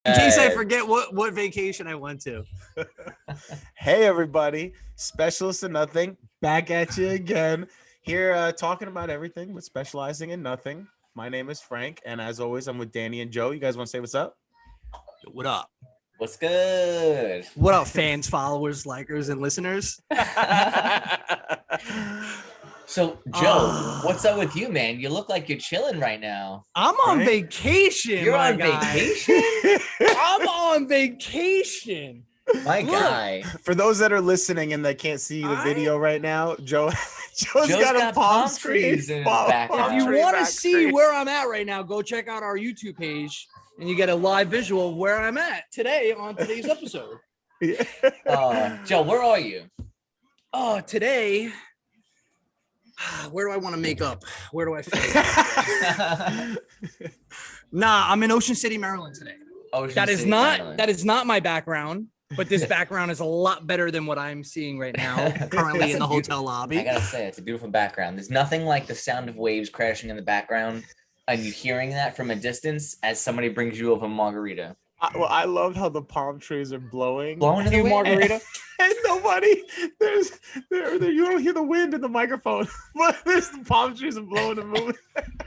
In case I forget what vacation I went to. Hey, everybody. Specialist in Nothing. Back at you again. Here talking about everything, but specializing in nothing. My name is Frank. And as always, I'm with Danny and Joe. You guys want to say what's up? What up? What's good? What up, fans, followers, likers, and listeners? So, Joe, what's up with you, man? You look like you're chilling right now. I'm on vacation. You're my on guy. vacation? I'm on vacation. My guy. For those that are listening and that can't see the video right now, Joe's got a palm trees in his palm background. If you tree want to back see tree. where I'm at right now, go check out our YouTube page and you get a live visual of where I'm at today on today's episode. Joe, where are you? Oh, today, where do I want to make up? Where do I fit? Nah, I'm in Ocean City, Maryland today. That is not my background, but this background is a lot better than what I'm seeing right now, currently in the hotel lobby. I gotta say, it's a beautiful background. There's nothing like the sound of waves crashing in the background and you hearing that from a distance as somebody brings you over a margarita. I love how the palm trees are blowing. Blowing in the wind. Margarita. And nobody, you don't hear the wind in the microphone, but there's the palm trees are blowing and moving.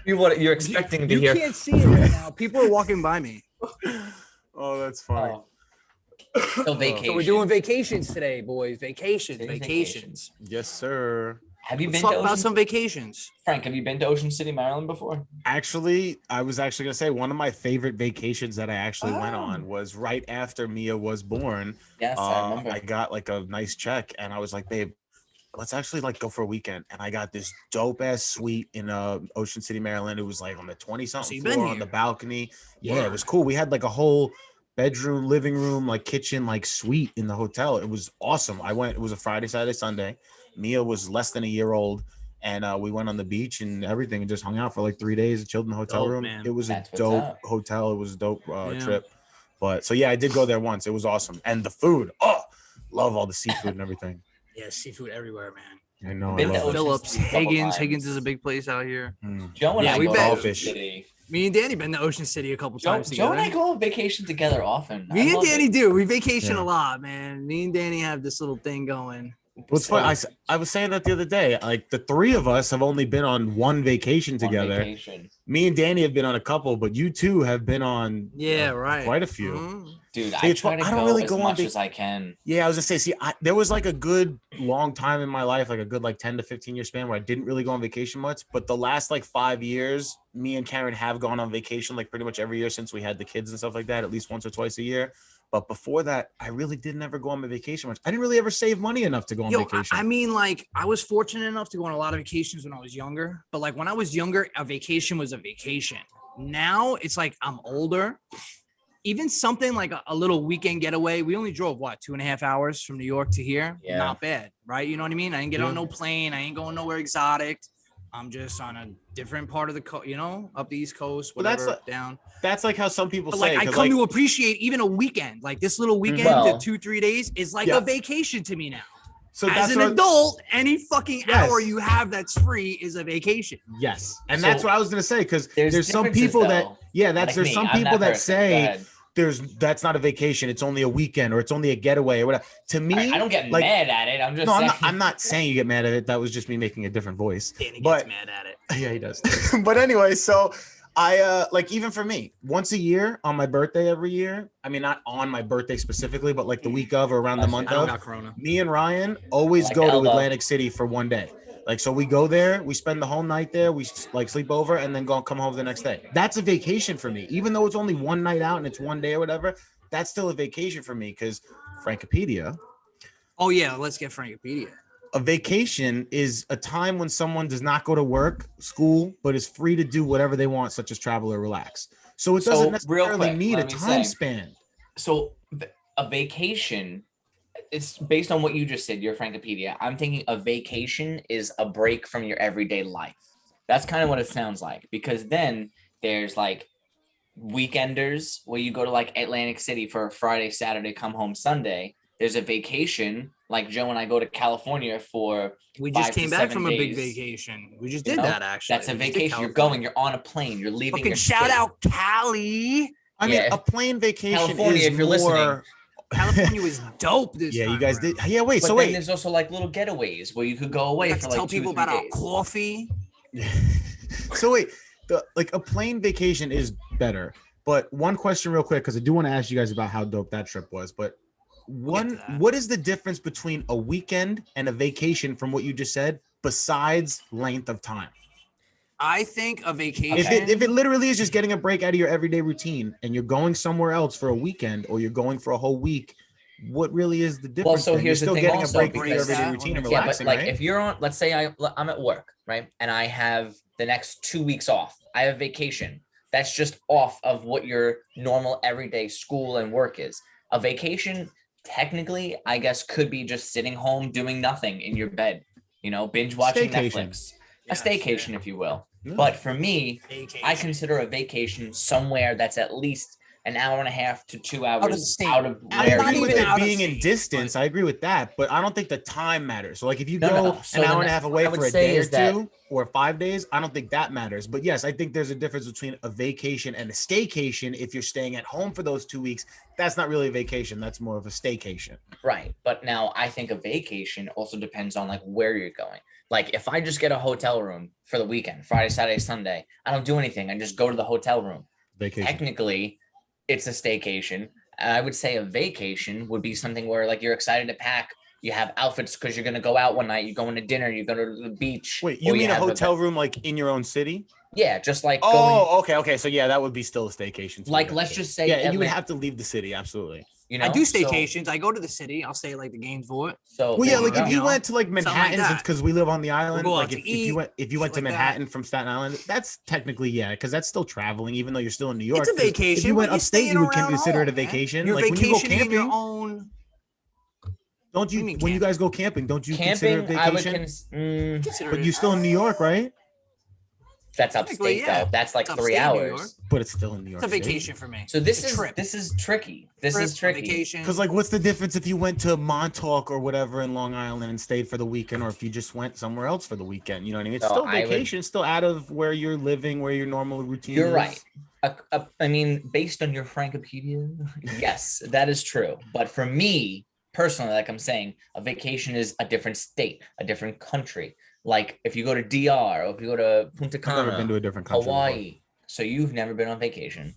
You're expecting to hear. You can't see it right now. People are walking by me. Oh, that's funny. So vacation. So we're doing vacations today, boys. Vacations. Yes, sir. Have you Let's been talk to about Ocean... some vacations. Frank, have you been to Ocean City, Maryland before? Actually, I was actually gonna say one of my favorite vacations that I actually went on was right after Mia was born. Yes, I remember. I got like a nice check, and I was like, babe, let's actually like go for a weekend. And I got this dope ass suite in Ocean City, Maryland. It was like on the 20-something floor on the balcony. Yeah, it was cool. We had like a whole bedroom, living room, like kitchen, like suite in the hotel. It was awesome. I went. It was a Friday, Saturday, Sunday. Mia was less than a year old, and we went on the beach and everything and just hung out for like 3 days and chilled in the hotel room. Man. It was That's a what's dope up. hotel. It was a dope trip. But so yeah, I did go there once. It was awesome. And the food, love all the seafood and everything. Yeah, seafood everywhere, man. I know. I Been to love it. Ocean Phillips, City a couple Higgins. times. Higgins is a big place out here. Joe and Yeah, I we go bet. to Ocean Crawfish. City. Me and Danny been to Ocean City a couple times Joe together. and I go on vacation together often. I Me and love Danny it. do. We vacation Yeah. a lot, man. Me and Danny have this little thing going. What's funny? I was saying that the other day. Like the three of us have only been on one vacation On together. vacation. Me and Danny have been on a couple, but you two have been on Right. quite a few. Mhm. Dude, See, I it's try fun- to I don't go really as go on much vac- as I can. Yeah, I was gonna say, there was like a good long time in my life, like a good like 10 to 15 year span where I didn't really go on vacation much. But the last like 5 years, me and Karen have gone on vacation like pretty much every year since we had the kids and stuff like that, at least once or twice a year. But before that, I really didn't ever go on my vacation much. I didn't really ever save money enough to go on vacation. I mean, like, I was fortunate enough to go on a lot of vacations when I was younger. But like when I was younger, a vacation was a vacation. Now it's like I'm older. Even something like a little weekend getaway. We only drove 2.5 hours from New York to here. Yeah. Not bad, right? You know what I mean? I didn't get on no plane. I ain't going nowhere exotic. I'm just on a different part of the up the East Coast, Well, whatever, that's down. That's like how some people But say. like I 'cause, come like, to appreciate even a weekend. Like this little weekend, Well, the 2-3 days is like yeah. a vacation to me now. so As that's an what- adult, any fucking Yes. hour you have that's free is a vacation. Yes, and So, that's what I was gonna say because there's some differences, people that though. there's Like me, some I'm people that person. Go say ahead. that's not a vacation, it's only a weekend or it's only a getaway or whatever. To me, I don't get like, mad at it. I'm just no, saying. I'm not saying you get mad at it. That was just me making a different voice. Danny But- gets mad at it. Yeah, he does. But anyway, so I like even for me, once a year on my birthday every year. I mean, not on my birthday specifically, but like the week of or around the month I don't of. got Corona. Me and Ryan always Like go to elbow. Atlantic City for one day. Like, so we go there, we spend the whole night there, we like sleep over and then come home the next day. That's a vacation for me. Even though it's only one night out and it's one day or whatever, that's still a vacation for me because Frankopedia, Oh yeah, let's get Frankopedia. a vacation is a time when someone does not go to work, school, but is free to do whatever they want, such as travel or relax. So it doesn't real necessarily quick, need a let me time say- span. So a vacation, it's based on what you just said, your Frankopedia. I'm thinking a vacation is a break from your everyday life. That's kind of what it sounds like, because then there's like weekenders where you go to like Atlantic City for a Friday, Saturday, come home Sunday. There's a vacation like Joe and I go to California for We just 5 to came back 7 from a big days. vacation. We just You did know, that actually. That's a We just did vacation. You're California. going, you're on a plane, you're leaving Fucking your shout state. out Cali. I mean, a plane vacation California, is if you're more. listening. California was dope this Yeah, time you guys around. did. Yeah, wait. But so then wait. there's also like little getaways where you could go away for like tell 2 people or 3 about our days. coffee. So wait, like a plane vacation is better. But one question real quick, because I do want to ask you guys about how dope that trip was. But what is the difference between a weekend and a vacation from what you just said, besides length of time? I think a vacation. If it literally is just getting a break out of your everyday routine and you're going somewhere else for a weekend or you're going for a whole week, what really is the difference? Well, so then? here's you're still the thing getting also, a break from your because- everyday routine and Yeah, relaxing, but like right? if you're on, let's say I'm at work, right? And I have the next 2 weeks off. I have vacation. That's just off of what your normal everyday school and work is. A vacation, technically, I guess, could be just sitting home doing nothing in your bed, binge watching Staycation. Netflix. A staycation, if you will. Yeah. But for me, Vacation. I consider a vacation somewhere that's at least an hour and a half to 2 hours Out of the state. out of I I where not agree you with even it out of being in state, distance. but- I agree with that, but I don't think the time matters. So, like, if you No, go no. So an the hour and a next half thing away I would for a say day or is that- two or 5 days, I don't think that matters. But yes, I think there's a difference between a vacation and a staycation. If you're staying at home for those 2 weeks, that's not really a vacation. That's more of a staycation. Right. But now I think a vacation also depends on like where you're going. Like if I just get a hotel room for the weekend, Friday, Saturday, Sunday, I don't do anything. I just go to the hotel room. Vacation. Technically, it's a staycation. I would say a vacation would be something where like you're excited to pack. You have outfits because you're going to go out one night. You go to dinner. You go to the beach. Wait, you or mean a have hotel room like in your own city? Yeah, just like going. Oh, okay. So yeah, that would be still a staycation. too, Like then, let's too. just say yeah, you would Atlanta, have to leave the city. Absolutely. I do So- staycations. I go to the city. I'll stay like the Gainesville. So, Well, yeah, there like you if go. you went to like like Manhattan, that. because we live on the island. go out Like to if you went shit to like that. Manhattan from Staten Island, that's technically because that's still traveling, even though you're still in New York. It's a 'Cause vacation. If you went but you're upstate, staying you would around consider it a home, man. vacation. You're Like when you go vacationing in your camping, own. don't you you? mean When you camping? guys go camping, don't you consider camping, it I would vacation? Consider But it- you're still in New York, right? that's Technically, upstate yeah. though. That's like It's 3 upstate New York. hours. But it's still in New York. It's a vacation for me. So this It's a trip. is tricky. This Trip, is tricky. Vacation. Because like, what's the difference if you went to Montauk or whatever in Long Island and stayed for the weekend, or if you just went somewhere else for the weekend? You know what I mean? It's So still I would- vacation, still out of where you're living, where your normal routine. You're is. right. I mean, based on your Frankopedia, yes, that is true. But for me personally, like I'm saying, a vacation is a different state, a different country. Like if you go to DR or if you go to Punta I've never been Cana, to a different country. before. Hawaii. So you've never been on vacation.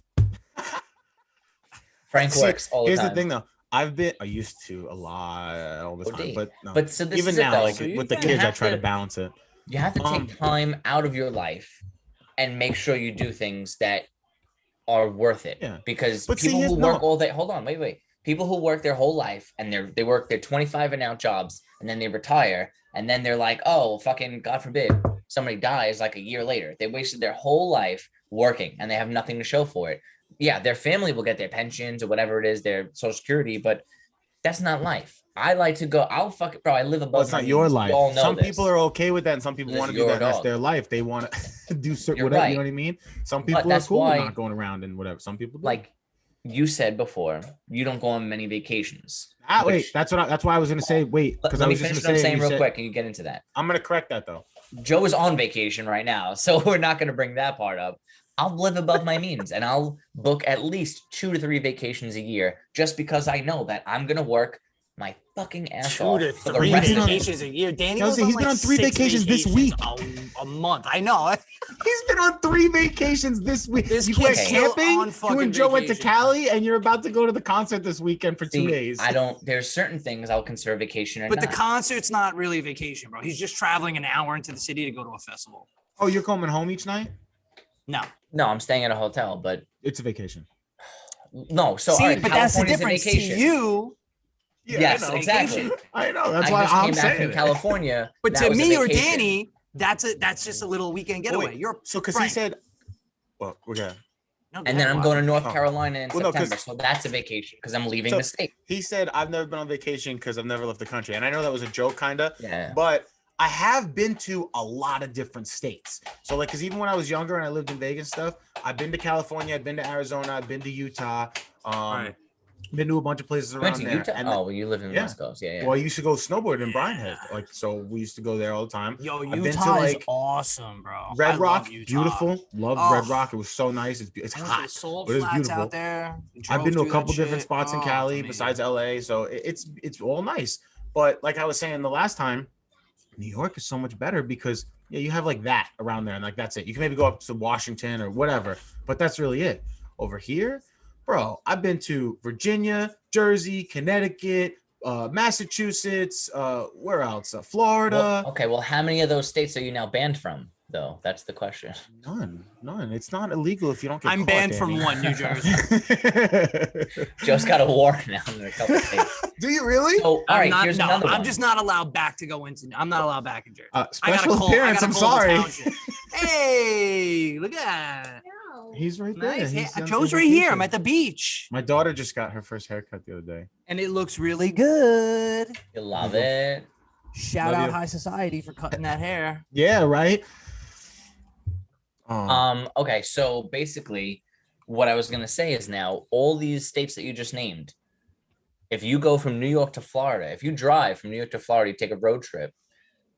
Frank See, works all the Here's time. the thing, though. I used to a lot all the time, OD. but no. But so this even is it, now, though. like So you with the kinda kids, I have try to to- balance it. You have to take time out of your life and make sure you do things that are worth it. Yeah. Because But see, people here's- who work all day, hold on, wait. People who work their whole life and they work their 25 and out jobs and then they retire and then they're like, oh, fucking God forbid, somebody dies like a year later. They wasted their whole life working and they have nothing to show for it. Yeah, their family will get their pensions or whatever it is, their social security, but that's not life. I like to go, I live above Well, it's my not your means. You life. all know Some this. people are okay with that, and some people This want is to do your that. And that's dog. their life. They want to do certain You're whatever. You right. know what I mean? Some people are that's cool with why- not going around and whatever. Some people do. Like you said before, you don't go on many vacations. wait, which- that's why I was gonna say wait because I Let me was just finish gonna what I'm say. saying you real said- quick and you get into that. I'm gonna correct that though. Joe is on vacation right now, so we're not going to bring that part up. I'll live above my means and I'll book at least 2 to 3 vacations a year just because I know that I'm going to work my fucking ass 2 off to for the 3 rest of the vacations a year. Danny Kelsey, goes he's been on 3 6 vacations this week. a month. I know. He's been on 3 vacations this week. This You kid's went still camping. on You fucking and Joe went to vacation. Cali, and you're about to go to the concert this weekend for 2 See, days. there's certain things I'll consider vacation or But the not. concert's not really a vacation, bro. He's just traveling an hour into the city to go to a festival. Oh, you're coming home each night? No. No, I'm staying at a hotel, but It's a vacation. no. So See, all right, but that's the California's a difference. To vacation. you, Yes, I know. exactly. I know. That's I why just I'm came back saying from it. California. but that to was a me or vacation. Danny, that's just a little weekend Oh, getaway. wait. You're So, because he Frank. said, well, we're good. No, And then I'm going to North Oh. Carolina in Well, no, 'cause- September, so that's a vacation because I'm leaving So- the state. He said, I've never been on vacation because I've never left the country. And I know that was a joke, kind of, Yeah. but I have been to a lot of different states. So, like, because even when I was younger and I lived in Vegas and stuff, I've been to California, I've been to Arizona, I've been to Utah. Right. Been to a bunch of places You went around to there. Utah? And Oh, well, you live in yeah. West Coast. Yeah. Well, I used to go snowboard in Bryan Head. Like, so we used to go there all the time. Yo, I've been to Utah is like awesome, bro. Red I Rock, love Utah. beautiful. Loved Oh. Red Rock. It was so nice. It's I went to the hot, salt but it's flats beautiful. out there. I've been to drove a through couple that different shit. spots in Oh, it's Cali amazing. besides LA, so it's all nice. But like I was saying the last time, New York is so much better because yeah, you have like that around there, and like that's it. You can maybe go up to Washington or whatever, but that's really it. Over here, bro, I've been to Virginia, Jersey, Connecticut, Massachusetts, where else? Florida. Well, how many of those states are you now banned from, though? That's the question. None. It's not illegal if you don't get I'm caught, banned from Danny. one, New Jersey. Joe's got a warrant now in a couple states. Do you really? So, all right, here's another one. I'm just not allowed back to go into. I'm not allowed back in Jersey. Special appearance. I'm sorry. Hey, look at that. He's right there. Nice. He's on Joe's right here. I'm vacation. at the beach. My daughter just got her first haircut the other day. And it looks really good. You love it. Shout Love out you. High Society for cutting that hair. Yeah, right. Okay, so basically, what I was gonna say is now all these states that you just named, if you go from New York to Florida, if you drive from New York to Florida, you take a road trip.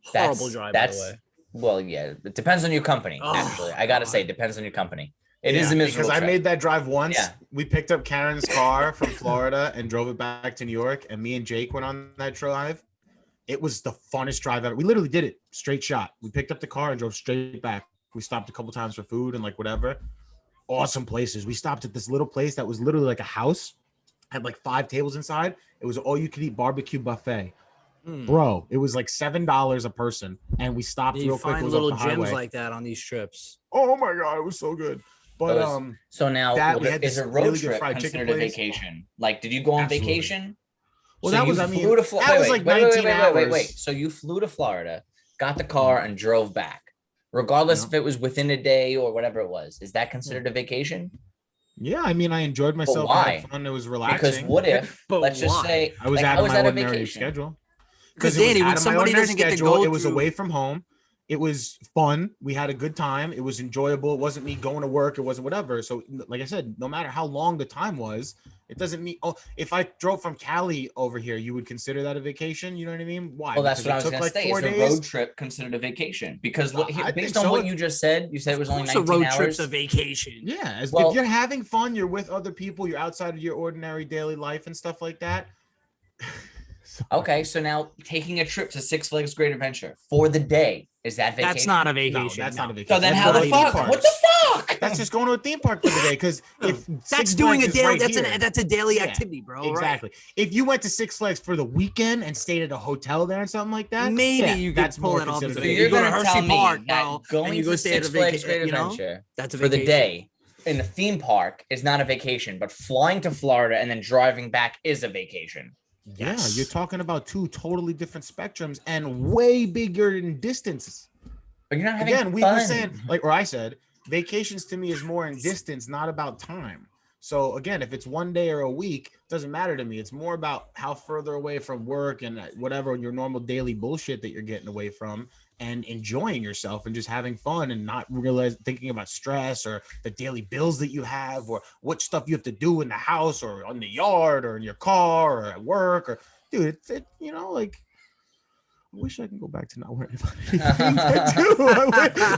Horrible drive, by the way. Well, yeah, it depends on your company. Oh, Actually, I gotta say, it depends on your company. It is a miserable because I trip. made that drive once. Yeah. We picked up Karen's car from Florida and drove it back to New York, and me and Jake went on that drive. It was the funnest drive ever. We literally did it straight shot. We picked up the car and drove straight back. We stopped a couple times for food and like whatever. Awesome places. We stopped at this little place that was literally like a house, had like 5 tables inside. It was all you could eat barbecue buffet. Bro, it was like $7 a person, and we stopped You real quick. It find was little off the gyms highway. like that on these trips. Oh my god, it was so good. But so now that we had is this a road really good trip fried chicken considered a place. vacation? Like, did you go on Absolutely. vacation? Well, So that you was, I mean, flew to that was like 19 hours. Wait. So you flew to Florida, got the car, and drove back, regardless if it was within a day or whatever it was. Is that considered a vacation? Yeah, I mean, I enjoyed myself. why? I had fun. It was relaxing. Because what if, But let's just why? say, I was like, out how of was my that a ordinary vacation? schedule. Because it was Danny, out when of my somebody ordinary doesn't get to schedule, go it was through- away from home. It was fun. We had a good time. It was enjoyable. It wasn't me going to work. It wasn't whatever. So, like I said, no matter how long the time was, it doesn't mean. Oh, if I drove from Cali over here, you would consider that a vacation. You know what I mean? Why? Well, that's Because what I it was took going to like say. 4 Is a days. road trip considered a vacation? Because I think based on so. what you just said, you said it was only Of course 19 a road hours. trip's a vacation. Yeah, Well- if you're having fun, you're with other people, you're outside of your ordinary daily life and stuff like that. Okay, so now taking a trip to Six Flags Great Adventure for the day, is that vacation? That's not a No, vacation. that's not a vacation. So then That's how the going to theme fuck? parks. What the fuck? That's just going to a theme park for the day. Because if That's Six doing Flags a is daily. right here- That's a daily Yeah, activity, bro. Exactly. If you went to Six Flags for the weekend and stayed at a hotel there and something like that, Right? Maybe yeah, you could that's pull more it off. considered As a a So you're you go to going to tell Hershey me Park, that bro, going and you to go stay at Six a Flags vacation. Great You know, Adventure that's a for the vacation. day in the theme park is not a vacation, but flying to Florida and then driving back is a vacation. Yeah, Yes. you're talking about 2 totally different spectrums and way bigger in distance. But you're not having Again, we fun. were saying, like, or I said, vacations to me is more in distance, not about time. So again, if it's 1 day or a week, it doesn't matter to me. It's more about how further away from work and whatever your normal daily bullshit that you're getting away from and enjoying yourself and just having fun and not thinking about stress or the daily bills that you have or what stuff you have to do in the house or on the yard or in your car or at work or dude, you know, like I wish I could go back to not worrying about anything I do.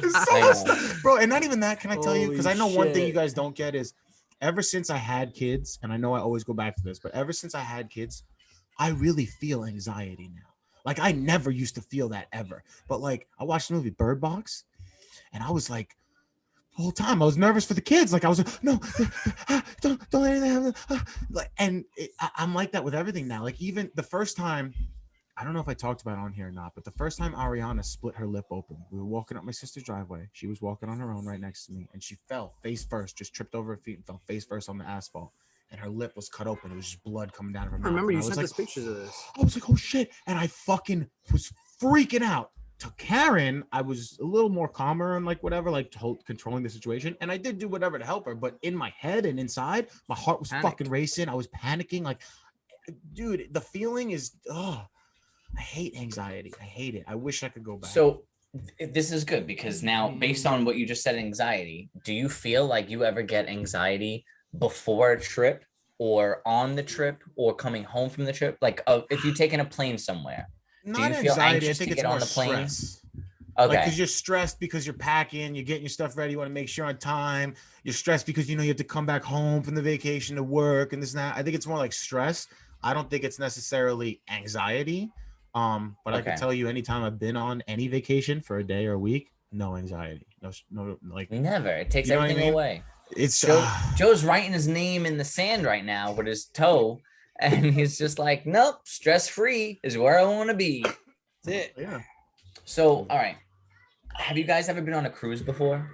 It's so I much know. stuff. Bro, and not even that, can I tell you? Because I know Holy one thing you shit. guys don't get is ever since I had kids, and I know I always go back to this, but ever since I had kids, I really feel anxiety now. Like I never used to feel that ever. But like I watched the movie Bird Box, and I was like, the whole time I was nervous for the kids. Like I was like, no, don't let anything happen. Like, and I'm like that with everything now. Like even the first time, I don't know if I talked about it on here or not, but the first time Ariana split her lip open, we were walking up my sister's driveway. She was walking on her own right next to me, and she fell face first, just tripped over her feet and fell face first on the asphalt. And her lip was cut open. It was just blood coming down of her mouth. Remember, And you I was sent like, us pictures of this. I was like, oh shit. And I fucking was freaking out. To Karen, I was a little more calmer and like whatever, like controlling the situation. And I did do whatever to help her. But in my head and inside, my heart was Panic. fucking racing. I was panicking. Like, dude, the feeling is, I hate anxiety. I hate it. I wish I could go back. So this is good because now, based on what you just said, anxiety, do you feel like you ever get anxiety before a trip or on the trip or coming home from the trip? Like, if you're taking a plane somewhere, do Not you feel anxiety. I anxious think to it's get on more the plane? stress. Okay. Like, because you're stressed because you're packing, you're getting your stuff ready, you want to make sure on time. You're stressed because you know you have to come back home from the vacation to work and this and that. I think it's more like stress. I don't think it's necessarily anxiety. But I can tell you, anytime I've been on any vacation for a day or a week, no anxiety, no, like never. It takes you know what I everything mean? away. It's Joe's writing his name in the sand right now with his toe, and he's just like, nope, stress free is where I want to be. That's it. Yeah. So, all right. Have you guys ever been on a cruise before?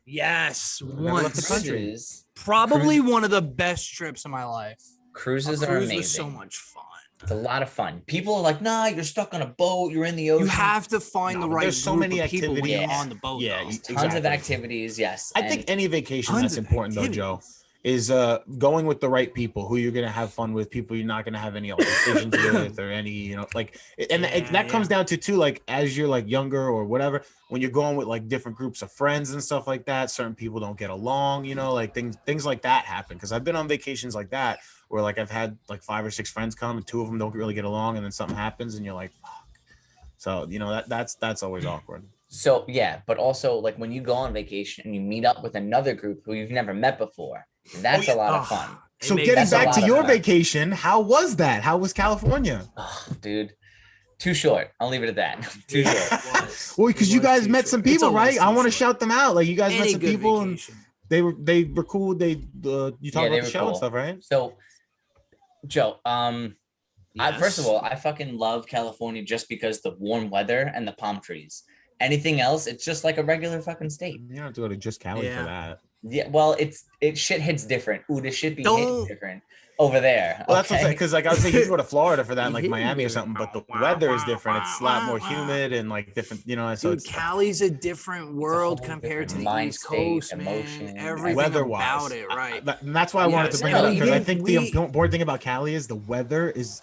Yes, Never left the once. country. Cruises, Probably one of the best trips of my life. cruises A are cruise amazing. was so much fun. It's a lot of fun. People are like, nah, you're stuck on a boat. You're in the ocean. You have to find the right there's so group many of people when you're activities. on the boat. Yeah, though. Tons of exactly. activities, yes. I think any vacation Tons that's of important though, Joe, activities. is going with the right people who you're gonna have fun with, people you're not gonna have any decisions with or any, you know, like, and that comes down to too, like, as you're like younger or whatever, when you're going with like different groups of friends and stuff like that, certain people don't get along, you know, like things like that happen. Because I've been on vacations like that where like I've had like 5 or 6 friends come and 2 of them don't really get along, and then something happens and you're like, fuck. So you know that's always awkward. So yeah, but also like when you go on vacation and you meet up with another group who you've never met before, that's a lot of fun. So makes- getting that's a back lot to of your fun. vacation, how was that? How was California? Oh, dude, too short. I'll leave it at that. Too short. Well, because you guys met some people, right? I want to shout them out. Like you guys met Any some good people, vacation. and they were cool. You talked Yeah, about they the were show cool. and stuff, right? So, Joe, first of Yes. all, I fucking love California just because the warm weather and the palm trees. Anything else, it's just like a regular fucking state. You don't have to go to just Cali Yeah. for that. Yeah, well, it shit hits different. Ooh, this shit be Don't- hitting different over there. Well, that's what I'm saying. okay? Because like I was saying, you can go to Florida for that, You like hit Miami me. or something, but the weather is different. It's a lot more humid and like different, you know. So Dude, it's Cali's a different world whole compared to the different mind East state, Coast, emotion, man. Everything weather-wise. about it, right? And that's why I wanted to bring it no, up, because I even think the important thing about Cali is the weather is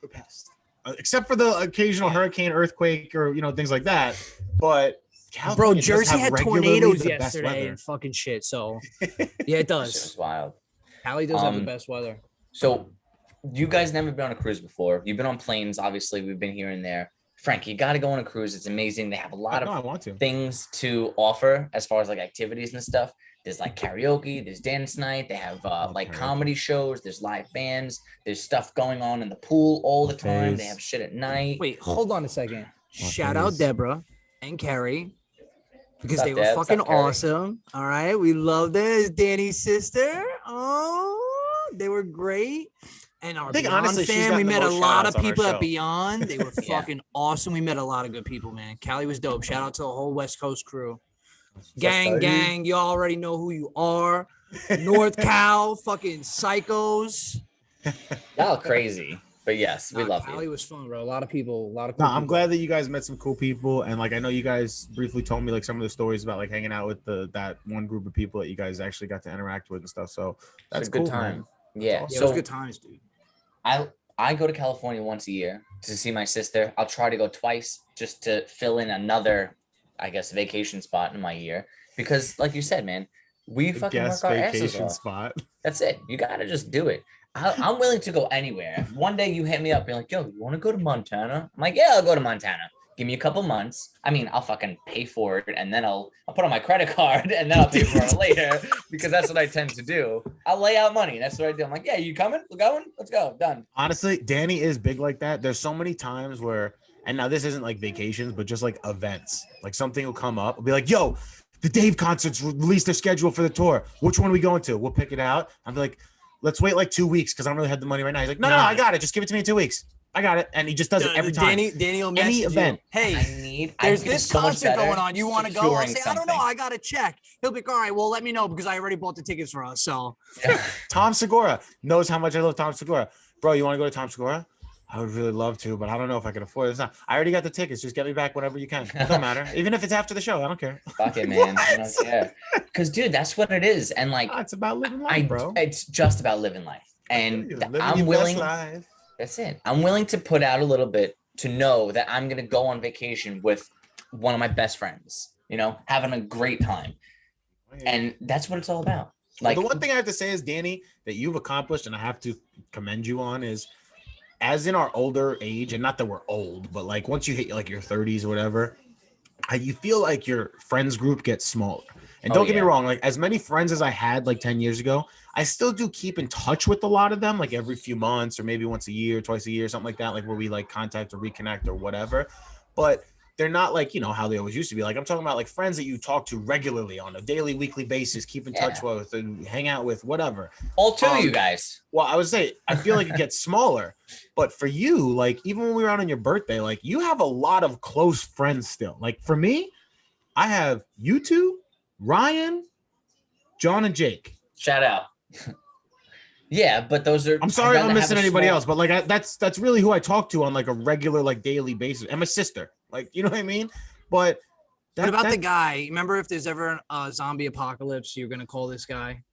the best, except for the occasional hurricane, earthquake, or you know things like that. But Bro, California does Jersey have had regularly tornadoes the best yesterday weather. and fucking shit. So yeah, it That shit does. was wild. Cali does have the best weather. So, you guys never been on a cruise before. You've been on planes, obviously. We've been here and there. Frank, you got to go on a cruise. It's amazing. They have a lot No, I of want to. things to offer as far as like activities and stuff. There's like karaoke, there's dance night. They have like karaoke. comedy shows. There's live bands. There's stuff going on in the pool all the time. They Buffets. have shit at night. Wait, hold on a second. Shout out please. Deborah and Carrie because What's they up, were Deb? What's fucking up, Carrie? awesome. All right, we love this. Danny's sister. Oh, they were great. And our I think Beyond honestly, she's fan, we gotten the met a most lot shout-outs of on our people show. at Beyond. They were Yeah. fucking awesome. We met a lot of good people, man. Cali was dope. Shout out to the whole West Coast crew. What's Gang, up, gang, you already know who you are. North Cal, fucking psychos. Y'all crazy. But yes, we love Cali you. was fun, bro. A lot of people, a lot of No, cool I'm people. glad that you guys met some cool people, and like I know you guys briefly told me like some of the stories about like hanging out with that one group of people that you guys actually got to interact with and stuff. So that's It's a good cool, time. man. Yeah. Yeah, it was So good times, dude. I go to California once a year to see my sister. I'll try to go twice just to fill in another, I guess, vacation spot in my year. Because, like you said, man, we fucking Guest work our asses vacation off. spot. That's it. You gotta just do it. I'm willing to go anywhere. If one day you hit me up, you're like, "Yo, you want to go to Montana?" I'm like, "Yeah, I'll go to Montana. Give me a couple months. I mean, I'll fucking pay for it, and then I'll put on my credit card, and then I'll pay for it later because that's what I tend to do. I'll lay out money. That's what I do. I'm like, "Yeah, you coming? We're going. Let's go. Done." Honestly, Danny is big like that. There's so many times where, and now this isn't like vacations, but just like events. Like something will come up. I'll be like, "Yo, the Dave concerts released their schedule for the tour. Which one are we going to? We'll pick it out." I'll be like, "Let's wait like 2 weeks because I don't really have the money right now." He's like, "No, Nah. I got it. Just give it to me in 2 weeks. I got it." And he just does it every time. Danny will Any message you, event. Hey, I'd there's be this so much concert better going on. You want to go? I'll securing say, I don't know. something. I got to check. He'll be like, all right, well, let me know because I already bought the tickets for us. So Yeah. Tom Segura knows how much I love Tom Segura. Bro, you want to go to Tom Segura? I would really love to, but I don't know if I can afford it. I already got the tickets. Just get me back whenever you can. It don't matter. Even if it's after the show, I don't care. Fuck it, man. I don't care. Because, dude, that's what it is. And like, It's about living life, bro. it's just about living life. And Living I'm your willing. best life. That's it. I'm willing to put out a little bit to know that I'm gonna go on vacation with one of my best friends. You know, having a great time, and that's what it's all about. Like the one thing I have to say is, Danny, that you've accomplished, and I have to commend you on, is as in our older age, and not that we're old, but like once you hit like your 30s or whatever, you feel like your friends group gets smaller. And don't get me wrong, like as many friends as I had like 10 years ago, I still do keep in touch with a lot of them, like every few months or maybe once a year, twice a year, something like that, like where we like contact or reconnect or whatever. But they're not like, you know, how they always used to be. Like I'm talking about like friends that you talk to regularly on a daily, weekly basis, keep in touch with and hang out with, whatever. All two of you guys. Well, I would say I feel like it gets smaller, but for you, like even when we were out on your birthday, like you have a lot of close friends still. Like for me, I have you two, Ryan, John, and Jake. Shout out. Yeah, but those are. I'm sorry if I'm missing anybody else, but like that's really who I talk to on like a regular, like daily basis. And my sister, like you know what I mean. But what about the guy? Remember, if there's ever a zombie apocalypse, you're gonna call this guy.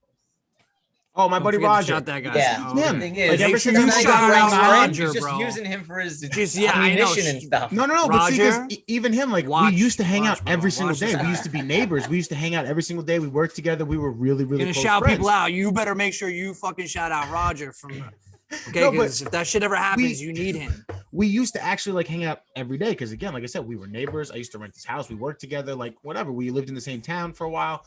Oh, my buddy Roger. Shot that guy. Yeah, the thing is, like ever since you shot out Roger, he's just bro. using him for his ammunition and stuff. No. But see, 'cause even him, like we used to hang out every single day. We used to be neighbors. We used to hang out every single day. We worked together. We were really gonna close shout friends. people out. You better make sure you fucking shout out Roger from. Okay, because if that shit ever happens, you need him. We used to actually like hang out every day because again, like I said, we were neighbors. I used to rent this house. We worked together, like whatever. We lived in the same town for a while.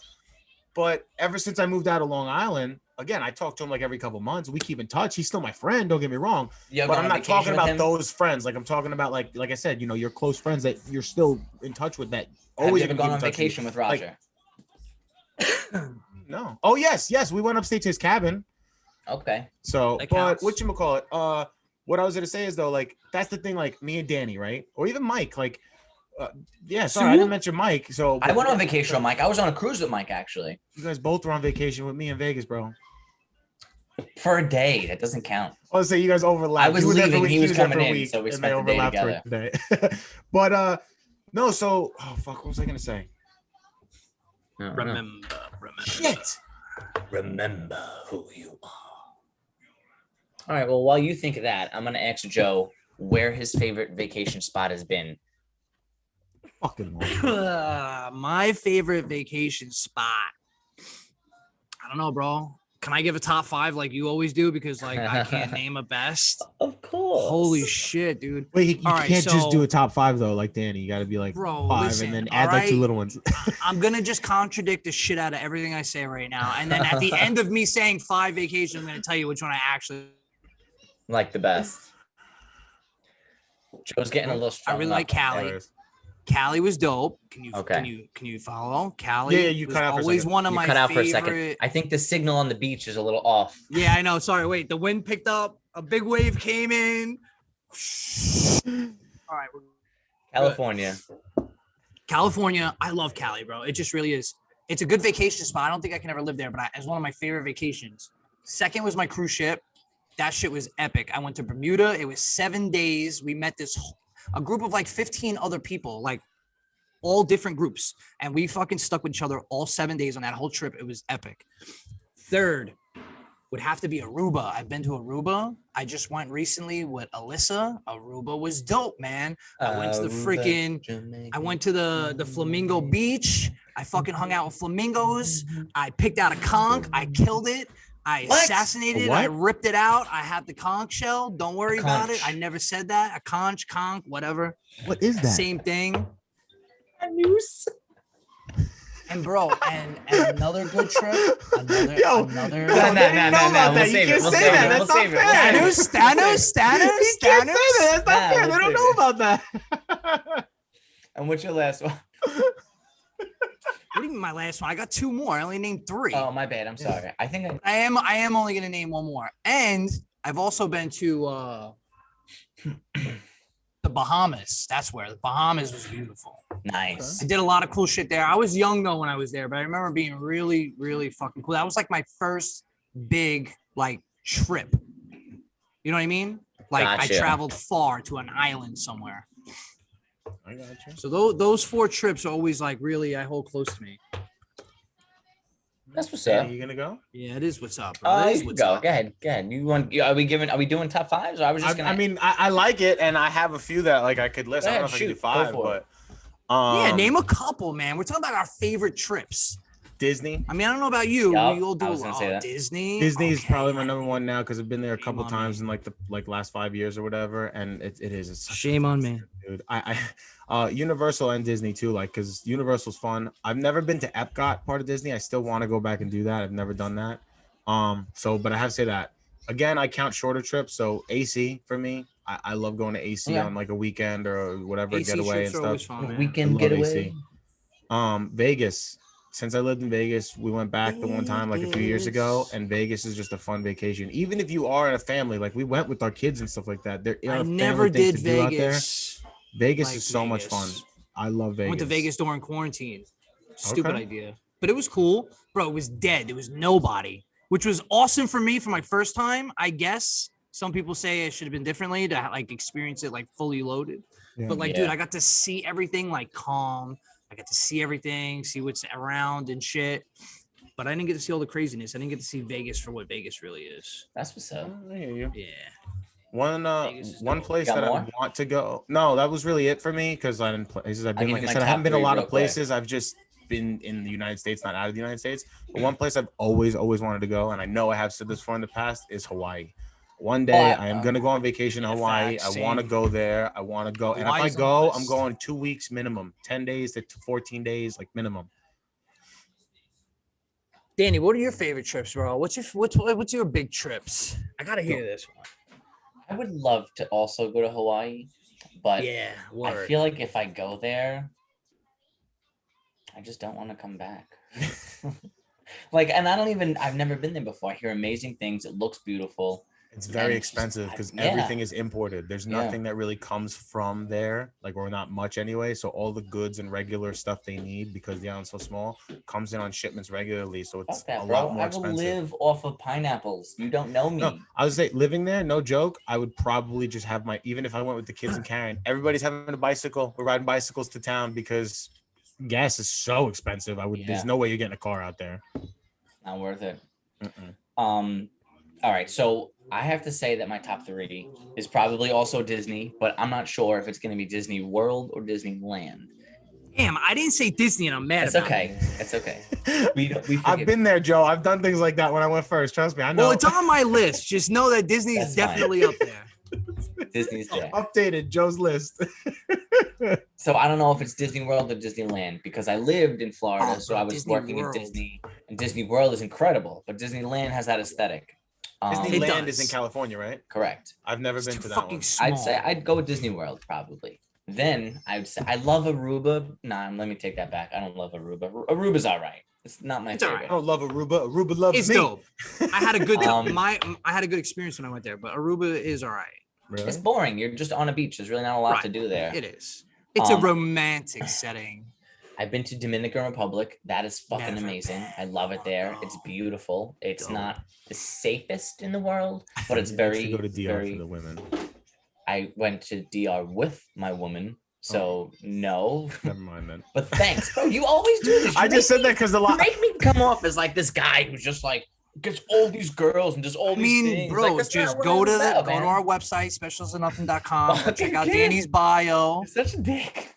But ever since I moved out of Long Island, again, I talk to him like every couple months. We keep in touch. He's still my friend. Don't get me wrong. But I'm not talking about those friends. Like I'm talking about like I said, you know, your close friends that you're still in touch with. That always have you ever gone on vacation with Roger? Like, no. Oh yes. We went upstate to his cabin. Okay. So, but whatchamacallit, what I was gonna say is though, like that's the thing, like me and Danny, right, or even Mike, like. Sorry, I didn't mention Mike. So I went on vacation with Mike. I was on a cruise with Mike, actually. You guys both were on vacation with me in Vegas, bro. For a day, that doesn't count. I was saying you guys overlapped. I was leaving, he was coming in, so we spent the day together. Today. But no. So, fuck, what was I gonna say? Remember. Shit. Remember who you are. All right. Well, while you think of that, I'm gonna ask Joe where his favorite vacation spot has been. Fucking my favorite vacation spot. I don't know, bro. Can I give a top 5 like you always do? Because like I can't name a best. Of course. Holy shit, dude. Wait, you can't just do a top 5 though, like Danny. You got to be like 5 listen, and then add like 2 little ones. I'm gonna just contradict the shit out of everything I say right now, and then at the end of me saying 5 vacations, I'm gonna tell you which one I actually like the best. Joe's getting a little strong. I really like Cali. Cali was dope. Can you follow? Cali. Yeah, you cut out for a second. Always one of my favorite. For a second. I think the signal on the beach is a little off. Yeah, I know. Sorry, wait. The wind picked up. A big wave came in. All right. California. I love Cali, bro. It just really is. It's a good vacation spot. I don't think I can ever live there, but it's one of my favorite vacations. Second was my cruise ship. That shit was epic. I went to Bermuda. It was 7 days. We met a group of like 15 other people, like all different groups. And we fucking stuck with each other all 7 days on that whole trip. It was epic. Third would have to be Aruba. I've been to Aruba. I just went recently with Alyssa. Aruba was dope, man. I went to I went to the Flamingo Beach. I fucking hung out with flamingos. I picked out a conch. I killed it. I assassinated it. I ripped it out. I have the conch shell. Don't worry about it. I never said that. A conch, whatever. What is that? Same thing. A noose. And bro, and another good trip. Another. No. We'll save it. That's not fair. Thanos. That's not fair. They don't know about that. And what's your last one? What do you mean my last one? I got 2 more. I only named 3. Oh, my bad. I'm sorry. I think I am only gonna name 1 more. And I've also been to the Bahamas. That's where the Bahamas was beautiful. Nice. I did a lot of cool shit there. I was young though when I was there, but I remember being really, really fucking cool. That was like my first big like trip. You know what I mean? Like Gotcha. I traveled far to an island somewhere. I got you. So those 4 trips are always like really I hold close to me. That's what's up. Are you gonna go? Yeah, it is what's up, bro. You go. Go ahead. Are we doing top 5s? Or I was just gonna. I mean, I like it, and I have a few that like I could list. I don't know if I can do 5, but yeah, name a couple, man. We're talking about our favorite trips. Disney. I mean, I don't know about you. Yup, We all do I a was gonna say lot. that. Disney. Disney's Okay. probably my number one now because I've been there a couple on times me. in like the last 5 years or whatever, and it's such a Shame fun on me. trip, dude. Universal and Disney too, like because Universal's fun. I've never been to Epcot part of Disney. I still want to go back and do that. I've never done that. But I have to say that again, I count shorter trips. So AC for me, I love going to AC Okay. on like a weekend or whatever, AC getaway trips and are always stuff. fun, man. I Weekend love getaway. AC. Vegas. Since I lived in Vegas, we went back the one time like a few years ago, and Vegas is just a fun vacation. Even if you are in a family, like we went with our kids and stuff like that. There I are never family things did to do out there. Vegas. Vegas like is so much fun. Vegas. I love Vegas. I went to Vegas during quarantine. Stupid Okay. idea, but it was cool, bro. It was dead. There was nobody, which was awesome for me for my first time. I guess some people say it should have been differently to like experience it like fully loaded. Yeah. But like, Yeah. dude, I got to see everything like calm. I got to see everything, see what's around and shit. But I didn't get to see all the craziness. I didn't get to see Vegas for what Vegas really is. That's what's up. I hear you. Yeah. One dope. place Got that more? I want to go. No, that was really it for me because I didn't places I've I'll been. give Like you I my said, I top haven't been a three lot real of quick. places. I've just been in the United States, not out of the United States. But one place I've always wanted to go, and I know I have said this before in the past, is Hawaii. One day I am gonna go on vacation in yeah, Hawaii. facts, I want to same. go there. I want to go, and if I Hawaii's on the go, I'm list. going 2 weeks minimum, 10 days to 14 days, like minimum. Danny, what are your favorite trips, bro? What's your big trips? I gotta hear this one. I would love to also go to Hawaii, but Yeah, I word. feel like if I go there, I just don't want to come back. Like, and I've never been there before. I hear amazing things. It looks beautiful. It's very And it's just- expensive because yeah. everything is imported. There's Yeah. nothing that really comes from there, like or not much anyway. So all the goods and regular stuff they need because the island's so small comes in on shipments regularly. So it's Fuck that, a bro. lot more I will expensive. live off of pineapples. You don't know me. No, I would say living there, no joke. I would probably just have even if I went with the kids and Karen, everybody's having a bicycle. We're riding bicycles to town because gas is so expensive. Yeah. There's no way you're getting a car out there. Not worth it. Mm-mm. All right, so I have to say that my top three is probably also Disney, but I'm not sure if it's going to be Disney World or Disneyland. Damn, I didn't say Disney and I'm mad It's about okay. it. It's okay. We I've been there, Joe. I've done things like that when I went first. Trust me, I know. Well, it's on my list. Just know that Disney is That's fine. definitely up there. Disney's there. Updated Joe's list. So I don't know if it's Disney World or Disneyland because I lived in Florida, Oh, so I was Disney working World. at Disney, and Disney World is incredible, but Disneyland has that aesthetic. Disneyland is in does. California, right? Correct. I've never It's been too to that fucking one. small. I'd say I'd go with Disney World probably. Then I would say I love Aruba. Nah, let me take that back. I don't love Aruba. Aruba's all right. It's not my It's all favorite. right. I don't love Aruba. Aruba loves It's me. dope. I had a good Um, I had a good experience when I went there, but Aruba is all right. Really? It's boring. You're just on a beach. There's really not a lot to Right. do there. It is. It's a Um, romantic setting. I've been to Dominican Republic. That is fucking Never amazing. been. I love it there. It's Oh, beautiful. It's dope. not the safest in the world, but it's He likes very, to go to DR very. for the women. I went to DR with my woman, so no. Never mind then. But thanks, bro. You always do this. You I just make said that because a You lot. make me come off as like this guy who's just like gets all these girls and does all I these mean, things. bro, Like, that's not just what go I'm to about, go man. to our website, specialsandnothing.com. Go Fucking check out kid. Danny's bio. You're such a dick.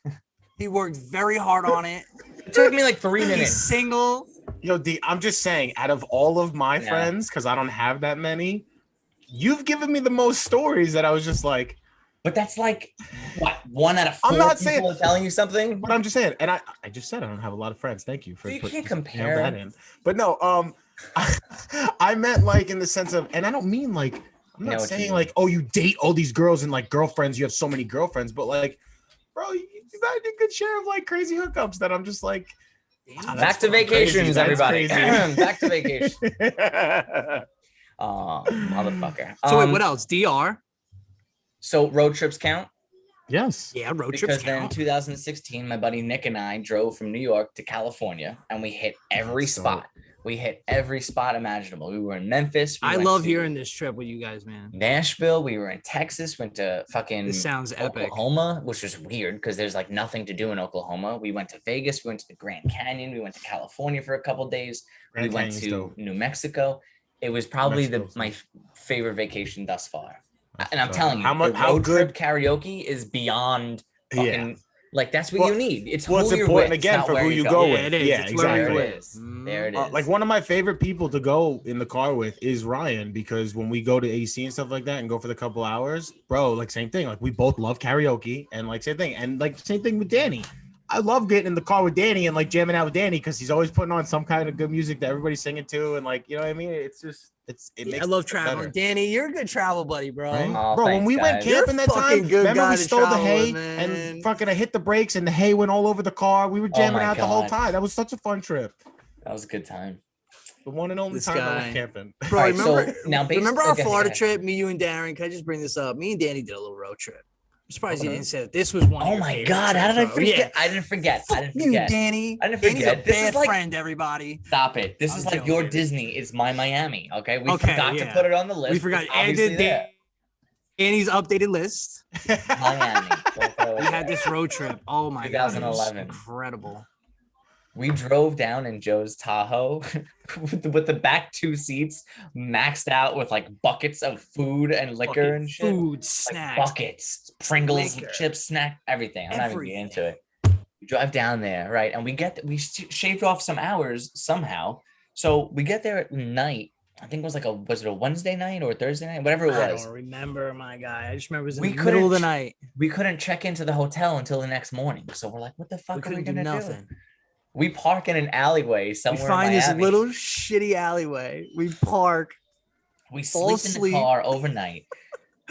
He worked very hard on it. It took me like 3 He's minutes. single. Yo, D, I'm just saying, out of all of my Yeah. friends, because I don't have that many, you've given me the most stories that I was just like, But that's like what 1 out of 4 I'm not people saying- are telling you something. but I'm just saying, and I just said I don't have a lot of friends. Thank you for So you putting can't just nailed compare. that in. But no, I meant like in the sense of, and I don't mean like I'm I know not what you saying mean. like, oh, you date all these girls and like girlfriends, you have so many girlfriends, but like, bro, you've had a good share of like crazy hookups that I'm just like, Damn, Back to fucking crazy. vacations, That's everybody. crazy. Back to vacation. Motherfucker. So wait, what else? DR. So road trips count Yes. Yeah, road because trips then in count. 2016, my buddy Nick and I drove from New York to California, and we hit every That's dope. spot. We hit every spot imaginable. We were in Memphis. We I went love to hearing this trip with you guys, man. Nashville. We were in Texas. Went to fucking This sounds epic. Oklahoma, which was weird because there's like nothing to do in Oklahoma. We went to Vegas. We went to the Grand Canyon. We went to California for a couple days. Grand we went Canyon's to dope. New Mexico. It was probably Mexico's my dope. favorite vacation thus far. That's And I'm what's up. telling you, how much, the how road good? trip karaoke is beyond Yeah. fucking Like that's what you need. It's who you're important with, again for who you go with. Yeah, it is. Yeah, It's where exactly. you're There it is. There it is. Like one of my favorite people to go in the car with is Ryan, because when we go to AC and stuff like that and go for the couple hours, bro, like same thing. Like we both love karaoke and like same thing. And like same thing with Danny. I love getting in the car with Danny and like jamming out with Danny because he's always putting on some kind of good music that everybody's singing to, and like, you know what I mean? It's just it makes I love it traveling. better. Danny, you're a good travel buddy, bro. Right? Oh, Bro, when thanks, we went guys. camping You're that a fucking time, good remember guy we to stole the travel hay with, man. and fucking I hit the brakes and the hay went all over the car. We were jamming my out the whole God. time. That was such a fun trip. That was a good time. The one and only This time I guy. went camping. Bro, All right, remember, so now based- remember our okay, Florida go ahead. trip? Me, you, and Darren. Can I just bring this up? Me and Danny did a little road trip. I'm surprised you Okay. didn't say that. This was one. Of Oh your my favorite God! How did I trips, bro. forget? Yeah. I didn't forget. I didn't You, forget. Danny. I didn't Danny's forget. a This bad is like- friend, everybody. Stop it. This I'm is like your joking. Disney. It's my Miami. Okay, we Okay, forgot to yeah. put it on the list. We forgot. It's And obviously there. Danny's updated list. Miami. We'll throw it We had there. this road trip. Oh my god, it was 2011. incredible. We drove down in Joe's Tahoe with the back two seats maxed out with like buckets of food and liquor Fucking and shit. food, Like snacks. buckets, Pringles, liquor. chips, snack, everything. I'm not even getting into Everything. it. We drive down there, right? And we shaved off some hours somehow. So we get there at night. I think it was was it a Wednesday night or a Thursday night? Whatever it I was. don't remember, my guy. I just remember it was in We the middle of the couldn't- night. We couldn't check into the hotel until the next morning. So we're like, what the We fuck are we couldn't do gonna do? nothing. We park in an alleyway We somewhere. find in this Miami. little shitty alleyway. We park. We fall sleep in asleep. the car overnight.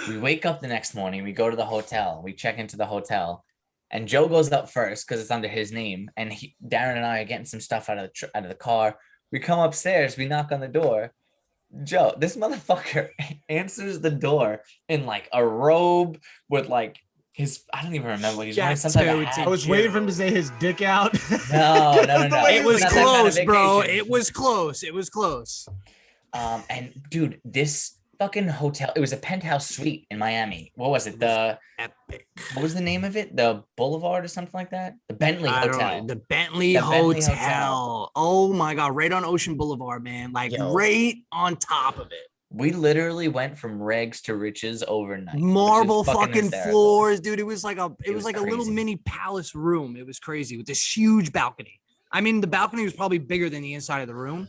We wake up the next morning. We go to the hotel. We check into the hotel, and Joe goes up first because it's under his name. And Darren and I are getting some stuff out of the car. We come upstairs. We knock on the door. Joe, this motherfucker answers the door in like a robe with like I don't even remember. He's wearing some type of Tattooed hat. I was waiting for him to say his dick out. No. That's the way It was Not that kind of close, bro. vacation. It was close. It was close. And dude, this fucking hotel, it was a penthouse suite in Miami. What was it? Epic. What was the name of it? The Boulevard or something like that? The Bentley I don't Hotel. know, the Bentley The Bentley Hotel. Hotel. Oh my god, right on Ocean Boulevard, man. Like Yo. right on top of it. We literally went from rags to riches overnight. which is Marble fucking hysterical. floors, dude. It was like a It was like a little crazy. mini palace room. It was crazy with this huge balcony. I mean, the balcony was probably bigger than the inside of the room.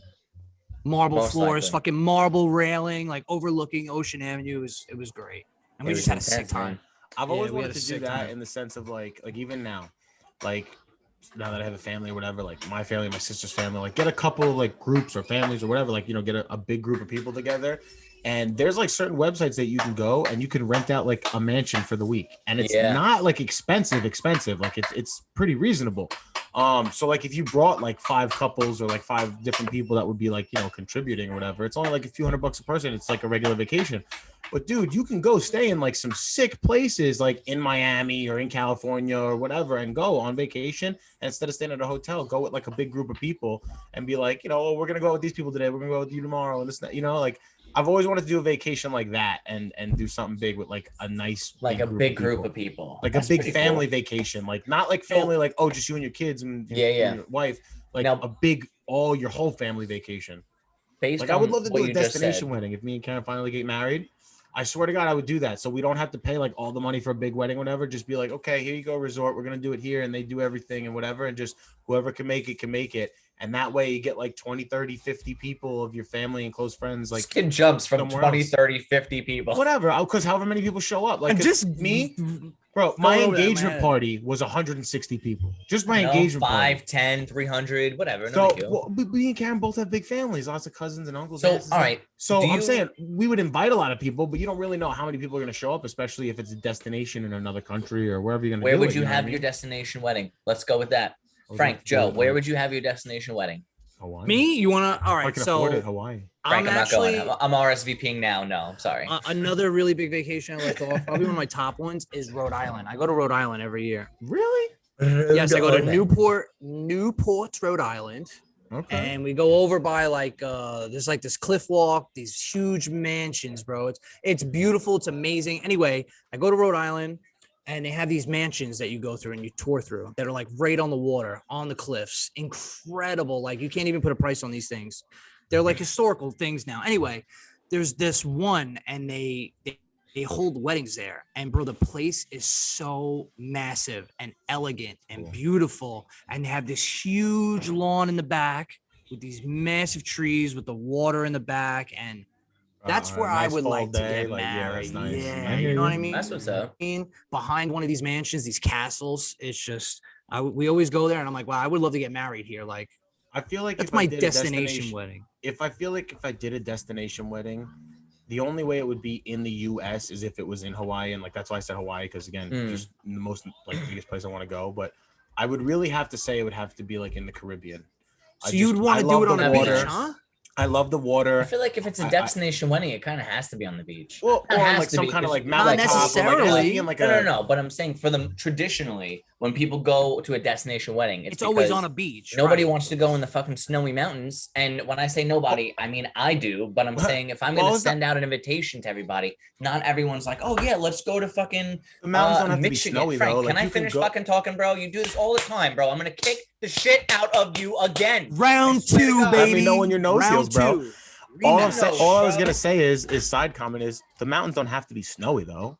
Marble Most floors, likely. fucking marble railing, like overlooking Ocean Avenue. It was great. And we It just was had a sick intense, man. time. I've Yeah, always we had wanted a to do sick that time. in the sense of like even now that I have a family or whatever, like my family, my sister's family, like get a couple of like groups or families or whatever, like, you know, get a big group of people together. And there's like certain websites that you can go and you can rent out like a mansion for the week. And it's Yeah. not like expensive. Like it's pretty reasonable. So like if you brought like 5 couples or like 5 different people that would be like, you know, contributing or whatever, it's only like a few $100 a person. It's like a regular vacation. But dude, you can go stay in like some sick places like in Miami or in California or whatever and go on vacation. And instead of staying at a hotel, go with like a big group of people and be like, you know, oh, we're going to go out with these people today. We're going to go out with you tomorrow. And this, that, you know, like I've always wanted to do a vacation like that and do something big with like a nice, Like a big group people. of people. Like That's a big pretty family cool. vacation, like not like So- family, like, oh, just you and your kids and Yeah, yeah. your wife, like Now- a big, all your whole family vacation. Based Like I would on love to what do a you just destination said, wedding if me and Karen finally get married. I swear to God, I would do that. So we don't have to pay like all the money for a big wedding, whatever. Just be like, okay, here you go, resort. We're gonna do it here, and they do everything and whatever, and just whoever can make it can make it. And that way you get like 20, 30, 50 people of your family and close friends, like skin jumps from somewhere 20, else. 30, 50 people. whatever. Because however many people show up, like And 'cause just me, bro, my Throw over that in my engagement head. party was 160 people. Just my You know, engagement 5, party. 10, 300, whatever. No So big deal. well, me and Karen both have big families, lots of cousins and uncles. So, aunts and all stuff. right. So do I'm you- saying we would invite a lot of people, but you don't really know how many people are going to show up, especially if it's a destination in another country or wherever you're going to. Where do would it, you know what I have mean? your destination wedding? Let's go with that. I would Frank, love to do Joe, it, where like, would you have your destination wedding? Hawaii? Me? You wanna? All If I right. can So afford it, Hawaii. Frank, I'm not actually going. I'm RSVPing now. No, I'm sorry. another really big vacation I left off. Probably one of my top ones is Rhode Island. I go to Rhode Island every year. Really? Yes, I go to Newport, Rhode Island. Okay. And we go over by like there's like this cliff walk, these huge mansions, bro. It's beautiful, it's amazing. Anyway, I go to Rhode Island and they have these mansions that you go through and you tour through that are like right on the water, on the cliffs. Incredible. Like you can't even put a price on these things. They're like historical things now. Anyway, there's this one and they they hold weddings there. And bro, the place is so massive and elegant and beautiful. And they have this huge lawn in the back with these massive trees with the water in the back. And that's where I nice would fall like to day, get like, yeah, married. that's nice. Yeah, I you hear know what I you. mean? That's what's up. Behind one of these mansions, these castles, it's just we always go there, and I'm like, wow, I would love to get married here. Like, I feel like that's if I my did a destination wedding. if I did a destination wedding, the only way it would be in the U.S. is if it was in Hawaii, and like that's why I said Hawaii, because again, just the most like biggest place I want to go. But I would really have to say it would have to be like in the Caribbean. So you'd want to do it on a beach, huh? I love the water. I feel like if it's a destination wedding, it kind of has to be on the beach. Well, or like some kind of like mountain top, necessarily. Like no. But I'm saying for them traditionally, when people go to a destination wedding, it's always on a beach. Nobody wants to go in the fucking snowy mountains. And when I say nobody, I mean I do. But I'm saying if I'm going to send out an invitation to everybody, not everyone's like, oh yeah, let's go to fucking the mountains don't have Michigan. to be snowy, Frank, though. Like, can I finish fucking talking, bro? You do this all the time, bro. I'm gonna kick the shit out of you again. Round 2, baby. Let me know when your nose heals, bro. All I was gonna say is side comment is the mountains don't have to be snowy though.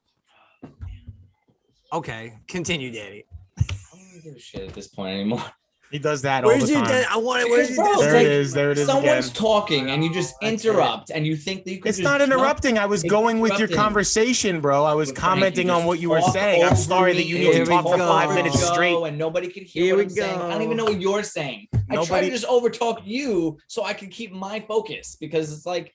Okay, continue, Daddy. I don't give a shit at this point anymore. He does that all the time. I want it. Where's your bro, there it is. There it is. Someone's again. talking and you just interrupt and you think that you can. It's not interrupting. I was going with your conversation, bro. I was commenting on what you were saying. I'm sorry that you need to talk for 5 minutes straight and nobody could hear what I'm saying. I don't even know what you're saying. I try to just overtalk you so I can keep my focus because it's like.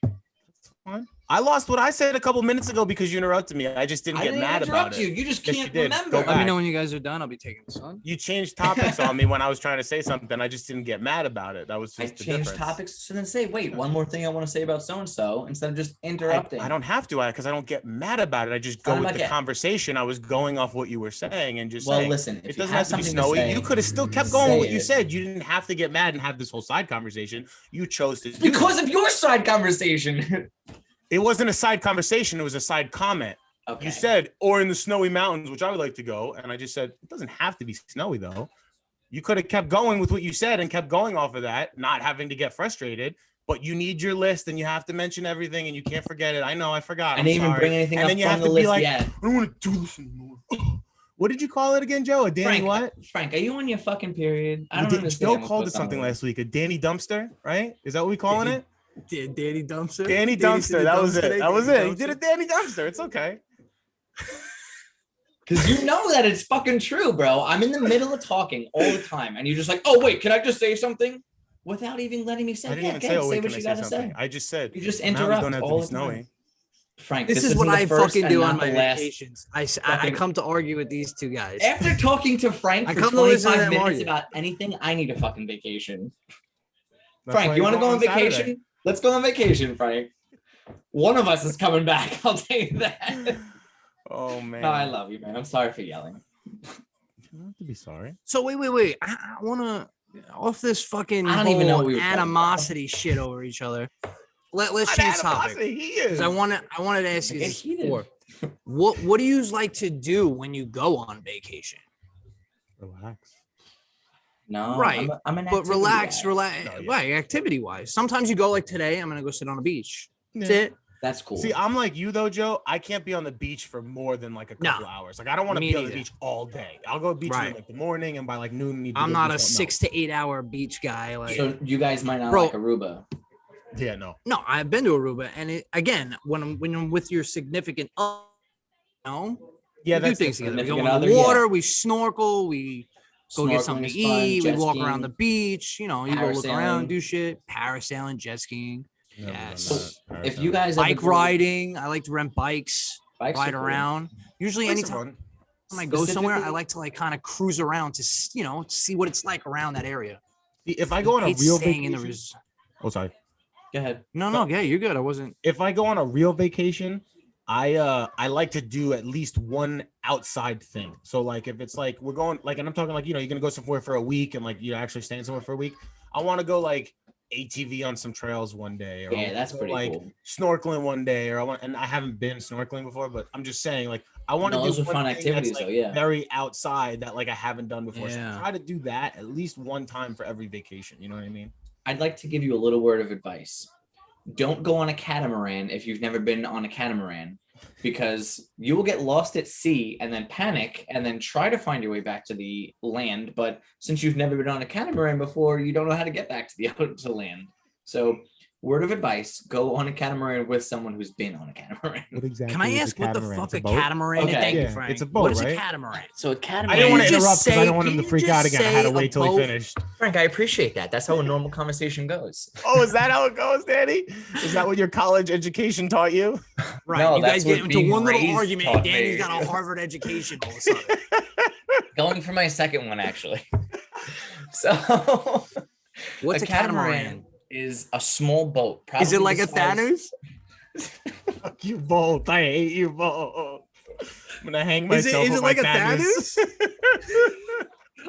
I lost what I said a couple minutes ago because you interrupted me. I just didn't get mad about it. You just can't remember. Let me know when you guys are done. I'll be taking the sun. You changed topics on me when I was trying to say something. I just didn't get mad about it. That was just the difference. I changed topics so then say, wait, one more thing I want to say about so-and-so instead of just interrupting. I don't have to because I don't get mad about it. I just go with the conversation. I was going off what you were saying and just saying. Listen, it doesn't have to be snowy. You could have still kept going with what you said. You didn't have to get mad and have this whole side conversation. You chose to because of your side conversation. It wasn't a side conversation. It was a side comment. Okay. You said, or in the snowy mountains, which I would like to go. And I just said, it doesn't have to be snowy, though. You could have kept going with what you said and kept going off of that, not having to get frustrated. But you need your list and you have to mention everything and you can't forget it. I know, I forgot. I didn't even bring anything up on the list yet. I don't want to do this anymore. What did you call it again, Joe? A Danny what? Frank, are you on your fucking period? I don't understand. Joe called it something last week. A Danny Dumpster, right? Is that what we calling it? Danny Dumpster. Danny Dumpster. That was it. That was it. He did a Danny Dumpster. It's okay. Because you know that it's fucking true, bro. I'm in the middle of talking all the time, and you're just like, "Oh wait, can I just say something?" Without even letting me say. I didn't even say, "Oh wait, can I say something?" I just said. You just interrupt all the time. Frank, this is what I fucking do on my vacations. I come to argue with these two guys. After talking to Frank for 25 minutes about anything, I need a fucking vacation. Frank, you want to go on vacation? Saturday. Let's go on vacation, Frank. One of us is coming back. I'll tell you that. Oh, man. No, I love you, man. I'm sorry for yelling. You don't have to be sorry. So, wait. I want to, off this fucking I don't even know what animosity shit over each other. Let's change topic. Because I wanted to ask you this before. What do you like to do when you go on vacation? Relax. No, right. I'm an but relax. No, right, activity wise. Sometimes you go like today. I'm gonna go sit on a beach. That's it. That's cool. See, I'm like you though, Joe. I can't be on the beach for more than like a couple hours. Like I don't want to be on the beach all day. I'll go to the beach in like the morning, and by like noon, I'm not a 6 to 8 hour beach guy. Like, so you guys might not like Aruba. Yeah, no. No, I've been to Aruba, and again, when I'm with your significant, yeah, we do things together. We go in the water, we snorkel, we go get something to eat, we walk around the beach. You know, you go look around, do shit, parasailing, jet skiing. Yes. If you guys bike riding, I like to rent bikes, ride around. Usually, anytime I go somewhere, I like to like kind of cruise around to see what it's like around that area. If I go on a real vacation, sorry. Go ahead. No, yeah, you're good. I wasn't. If I go on a real vacation, I like to do at least one outside thing. So like if it's like we're going like, and I'm talking like, you're gonna go somewhere for a week and like you're actually staying somewhere for a week. I want to go like ATV on some trails one day, or that's pretty cool. Snorkeling one day, or I haven't been snorkeling before, but I'm just saying like I want to do those are fun activities like, though, yeah. Very outside that like I haven't done before. Yeah. So try to do that at least one time for every vacation. You know what I mean? I'd like to give you a little word of advice. Don't go on a catamaran if you've never been on a catamaran. because you will get lost at sea and then panic and then try to find your way back to the land. But since you've never been on a catamaran before, you don't know how to get back to to land. So word of advice, go on a catamaran with someone who's been on a catamaran. What exactly Can I is ask what the catamaran? fuck It's a boat? catamaran is? Okay. Thank you, Yeah, Frank. it's a boat, What is right? a catamaran? So a catamaran. I didn't want to Can you interrupt just because I say- don't want him can to you freak out just again. I had to say wait till he a boat? finished. Frank, I appreciate that. That's how a normal conversation goes. Oh, is that how it goes, Danny? Is that what your college education taught you? Right. No, you guys that's get what into being one little raised argument, taught and Danny's me. got a Harvard education all of a sudden. Going for my second one, actually. So What's a catamaran? is a small boat. Is it probably like the a size- Thanos? Fuck you both. I hate you both. I'm gonna hang Is myself. it with like my a Thanos.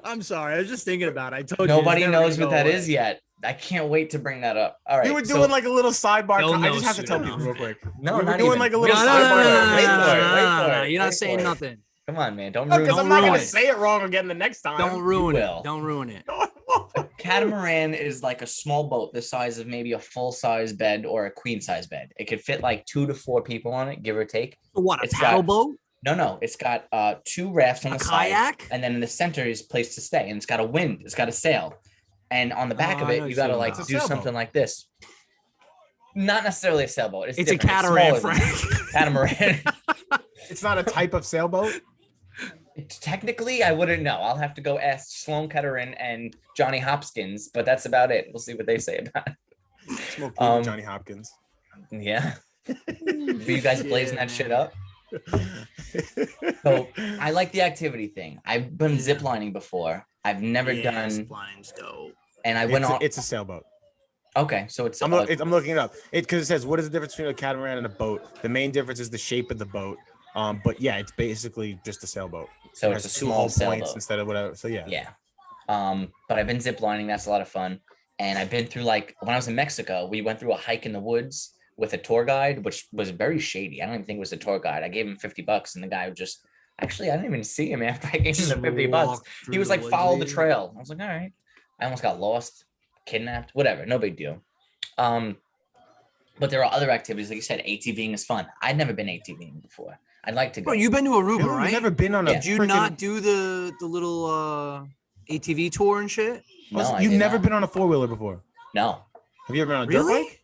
I'm sorry. I was just thinking about it. I told you. Nobody it's never knows gonna what go that away. is yet. I can't wait to bring that up. All right. We were so- doing like a little sidebar. They'll I know just have to tell soon people enough. real quick. no, we were not doing even. like a No, little no, no, sidebar. no, no, no, Wait no, for it, no, wait no, for no. it, You're not wait saying for it. nothing. Come on, man. Don't Because ruin I'm not ruin gonna it. say it wrong again the next time. Don't ruin it. will. Don't ruin it. Catamaran is like a small boat the size of maybe a full-size bed or a queen-size bed. It could fit like 2 to 4 people on it, give or take. What, a It's paddle got- boat? No. It's got 2 rafts on A the side, kayak? and then in the center is place to stay, and it's got a wind. It's got a sail, and on the back Oh, of I it, know you what got to you're like talking do about. something like this. Not necessarily a sailboat. It's a different. catamaran, smaller than Frank. Catamaran. It's not a type of sailboat. Technically, I wouldn't know. I'll have to go ask Sloan Kettering and Johnny Hopkins, but that's about it. We'll see what they say about it. Smoke weed with Johnny Hopkins. Yeah. Were you guys blazing Yeah, that shit man. up? So I like the activity thing. I've been ziplining before. I've never done, Blind's dope. and I went on. It's a sailboat. Okay, so it's I'm looking it up. Because it says what is the difference between a catamaran and a boat? The main difference is the shape of the boat. But yeah, it's basically just a sailboat. so It it's a has 2 small hull points sailboat. instead of whatever. So yeah. Yeah. But I've been ziplining. That's a lot of fun. And I've been through like when I was in Mexico, we went through a hike in the woods with a tour guide, which was very shady. I don't even think it was a tour guide. I gave him $50 and the guy just actually I didn't even see him after I gave him the $50. He was like, follow the trail. I was like, all right. I almost got lost, kidnapped, whatever, no big deal. But there are other activities, like you said, ATVing is fun. I'd never been ATVing before. I'd like to go. Bro, you've been to Aruba, Really? right? You've never been on a Did you freaking- not do the little ATV tour and shit? No, I You've did never not. been on a 4-wheeler before. No. Have you ever been on a Really? dirt bike?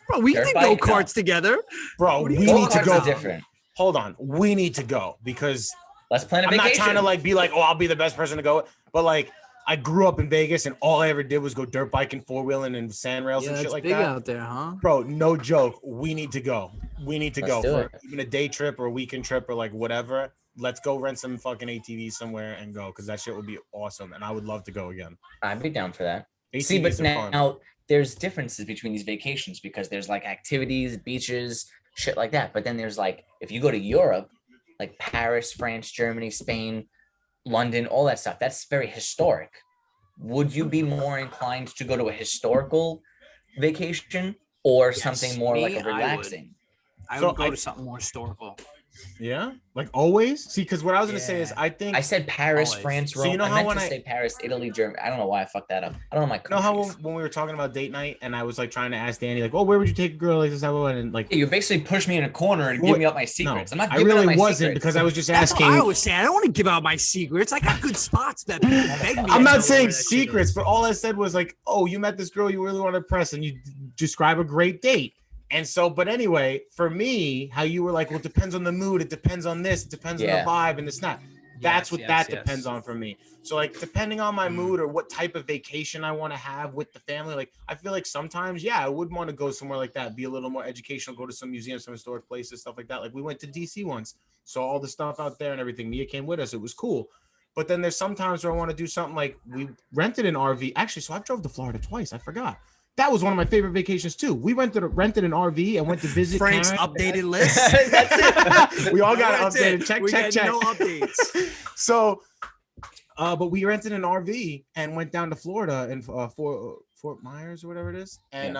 Bro, we Dirt did bike? go-karts together. Bro, What are we you need talking to Go-karts go. are different. Hold on. We need to go because Let's plan a I'm vacation. not trying to like be like, oh, I'll be the best person to go. But like, I grew up in Vegas and all I ever did was go dirt biking, 4-wheeling, and sand rails Yeah, and it's shit like big that. out there, huh? Bro, no joke. We need to go. We need to Let's go do for it. even a day trip or a weekend trip or like whatever. Let's go rent some fucking ATVs somewhere and go because that shit would be awesome. And I would love to go again. I'd be down for that. ATVs See, but are fun. now there's differences between these vacations because there's like activities, beaches, shit like that. But then there's like, if you go to Europe, like Paris, France, Germany, Spain, London, all that stuff, that's very historic. Would you be more inclined to go to a historical vacation or Yes, something more like me, a I would. relaxing? I So would go I- to something more historical. Yeah, like always. See, because what I was gonna say is, Yeah. I think I said Paris, Always. France, So Rome. you know I how meant when to I- say Paris, Italy, Germany. I don't know why I fucked that up. I don't know my you know how countries. when we were talking about date night and I was like trying to ask Danny like, oh, where would you take a girl like this? And like, You basically pushed me in a corner and Well, give me up my no, secrets. I'm not I giving up really my wasn't secrets. because I was just That's asking. what I was saying. I don't want to give out my secrets. I got good spots that people beg me. to I'm tell not saying where that shit secrets, is. but all I said was like, oh, you met this girl you really want to impress, and you describe a great date. And so, but anyway, for me, how you were like, well, it depends on the mood, it depends on this, it depends on Yeah. the vibe and this and that. That's Yes, what yes, that yes. depends on for me. So like depending on my mood or what type of vacation I want to have with the family, like I feel like sometimes, yeah, I would want to go somewhere like that, be a little more educational, go to some museums, some historic places, stuff like that. Like we went to DC once, saw all the stuff out there and everything. Mia came with us, it was cool. But then there's sometimes where I want to do something like we rented an RV. Actually, so I've drove to Florida twice. I forgot. That was one of my favorite vacations too. We rented an RV and went to visit Frank's Karen. updated list. That's it. We all got That's updated. it. Check, We check, got check. no updates. So, but we rented an RV and went down to Florida and Fort Myers or whatever it is, and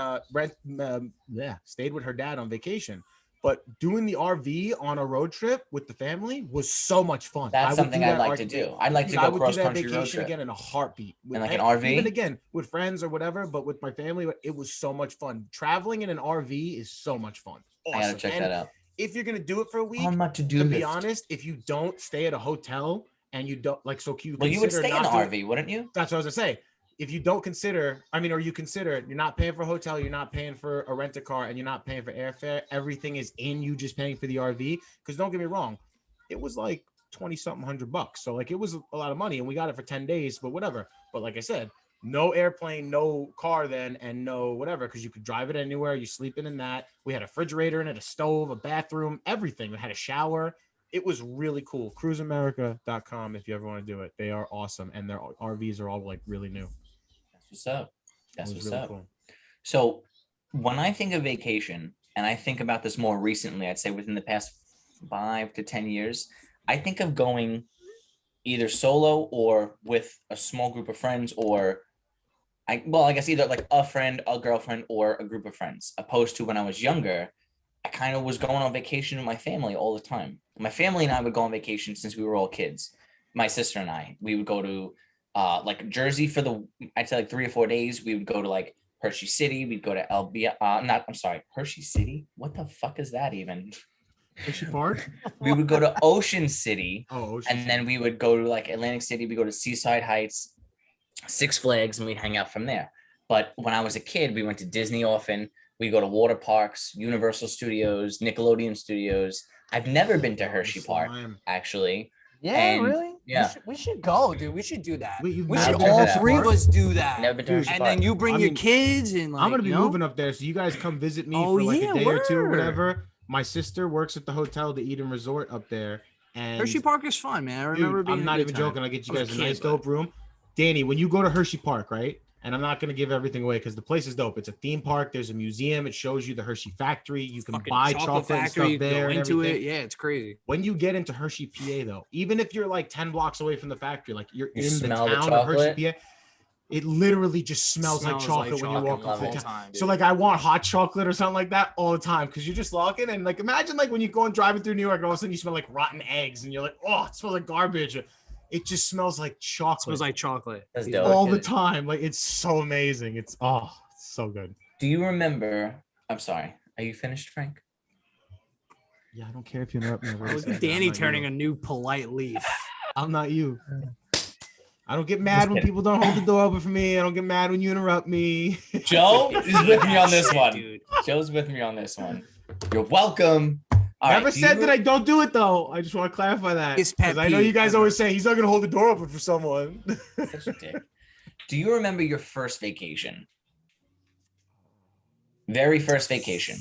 stayed with her dad on vacation. But doing the RV on a road trip with the family was so much fun. I That's would something do I'd that like to do. I'd like to I go would cross do that country road vacation trip. again in a heartbeat. In like an RV? Even again with friends or whatever, but with my family, it was so much fun. Traveling in an RV is so much fun. I gotta Awesome. check And that out. if you're gonna do it for a week, I'm about to do to this. be honest, if you don't stay at a hotel and you don't like, so you Well, you would consider stay in the not RV, wouldn't you? That's what I was gonna say. If you don't consider, I mean, or you consider it, you're not paying for a hotel, you're not paying for a rent a car, and you're not paying for airfare. Everything is in you just paying for the RV. Because don't get me wrong, it was like 20 something $100. So like it was a lot of money, and we got it for 10 days, but whatever. But like I said, no airplane, no car then, and no whatever, because you could drive it anywhere. You sleeping in that. We had a refrigerator in it, a stove, a bathroom, everything. We had a shower. It was really cool. Cruiseamerica.com if you ever want to do it. They are awesome, and their RVs are all like really new. That's what's up. That's what's really up. Cool. So when I think of vacation, and I think about this more recently, I'd say within the past 5 to 10 years, I think of going either solo or with a small group of friends, or I guess either like a friend, a girlfriend, or a group of friends, opposed to when I was younger, I kind of was going on vacation with my family all the time. My family and I would go on vacation since we were all kids. My sister and I, we would go to like Jersey for I'd say like 3 or 4 days. We would go to like Hershey City. We'd go to Hershey City. What the fuck is that even? Hershey Park? We would go to Ocean City. Oh, Ocean and City. Then we would go to like Atlantic City. We go to Seaside Heights, Six Flags, and we'd hang out from there. But when I was a kid, we went to Disney often. We go to water parks, Universal Studios, Nickelodeon Studios. I've never been to Hershey Park, actually. Yeah, And, really? Yeah. We should go, dude. We should do that. Wait, you've We never should been to all that 3 of park? us do that. Never been to Dude, Hershey And Park. then you bring I your mean, kids and like, I'm gonna be you know? moving up there, so you guys come visit me Oh, for like yeah, a day or two or word. whatever. My sister works at the hotel, the Eden Resort up there, and Hershey Park is fun, man. I remember dude, being I'm a not good even time. joking. I get you I was guys a a nice kid, but- dope room. Danny, when you go to Hershey Park, right? And I'm not gonna give everything away because the place is dope. It's a theme park. There's a museum. It shows you the Hershey factory. You can Fucking buy chocolate and factory, stuff there. go and into everything. it. Yeah, it's crazy. When you get into Hershey, PA, though, even if you're like 10 blocks away from the factory, like you're You in the smell the town of Hershey, chocolate? PA, it literally just smells like chocolate when you walk chocolate. into Love the it. town. So like I want hot chocolate or something like that all the time because you're just walking and like imagine like when you go and driving through New York and all of a sudden you smell like rotten eggs and you're like, oh, it smells like garbage. It just smells like chocolate. It smells like chocolate. That's He's dope. all the kidding. time. Like it's so amazing. It's so good. Do you remember? I'm sorry. Are you finished, Frank? Yeah, I don't care if you interrupt me. Look at Danny turning a new polite leaf. I'm not you. I don't get mad when people don't hold the door open for me. I don't get mad when you interrupt me. Joe is with me on this Shit, one. dude. Joe's with me on this one. You're welcome. All Never right, said that I don't do it though. I just want to clarify that. His pet Because I know you peeve guys ever. always say he's not gonna hold the door open for someone. Such a dick. Do you remember your first vacation? Very first vacation.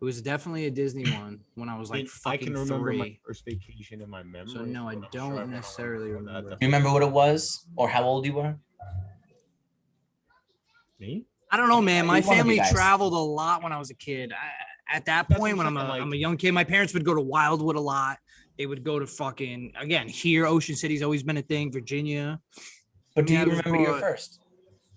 It was definitely a Disney one when I was like I fucking can remember 3. my first vacation in my memory. So no, I but I'm don't sure necessarily remember. You remember what it was or how old you were? Me? I don't know, man. My Either one of you family guys. traveled a lot when I was a kid. At that That's point, what when I'm I'm saying, like- a young kid, my parents would go to Wildwood a lot. They would go to fucking again here. Ocean City's always been a thing. Virginia. But do Yeah, you I was remember your brought- first?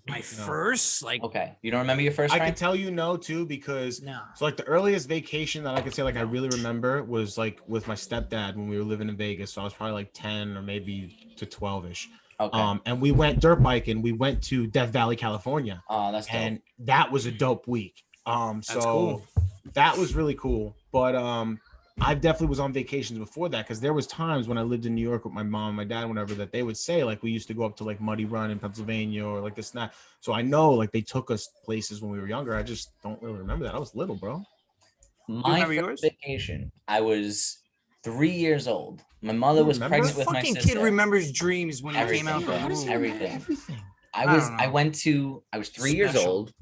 My first, like, Okay. You don't remember your first, I can Frank? tell you no too because no. so like the earliest vacation that I could say like I really remember was like with my stepdad when we were living in Vegas. So I was probably like 10 or maybe to 12ish. Okay. And we went dirt biking. We went to Death Valley, California. Oh, that's dope. And that was a dope week. So cool. that was really cool. But I definitely was on vacations before that because there was times when I lived in New York with my mom and my dad, whatever, that they would say like we used to go up to like Muddy Run in Pennsylvania or like this and that. So I know like they took us places when we were younger. I just don't really remember that. I was little, bro. My remember first yours? vacation, I was 3 years old. My mother was remember? pregnant with my Fucking sister. kid remembers dreams when he came Everything, out bro. the womb. Everything. Everything. I I was don't I know. went to I was 3 years Special. old.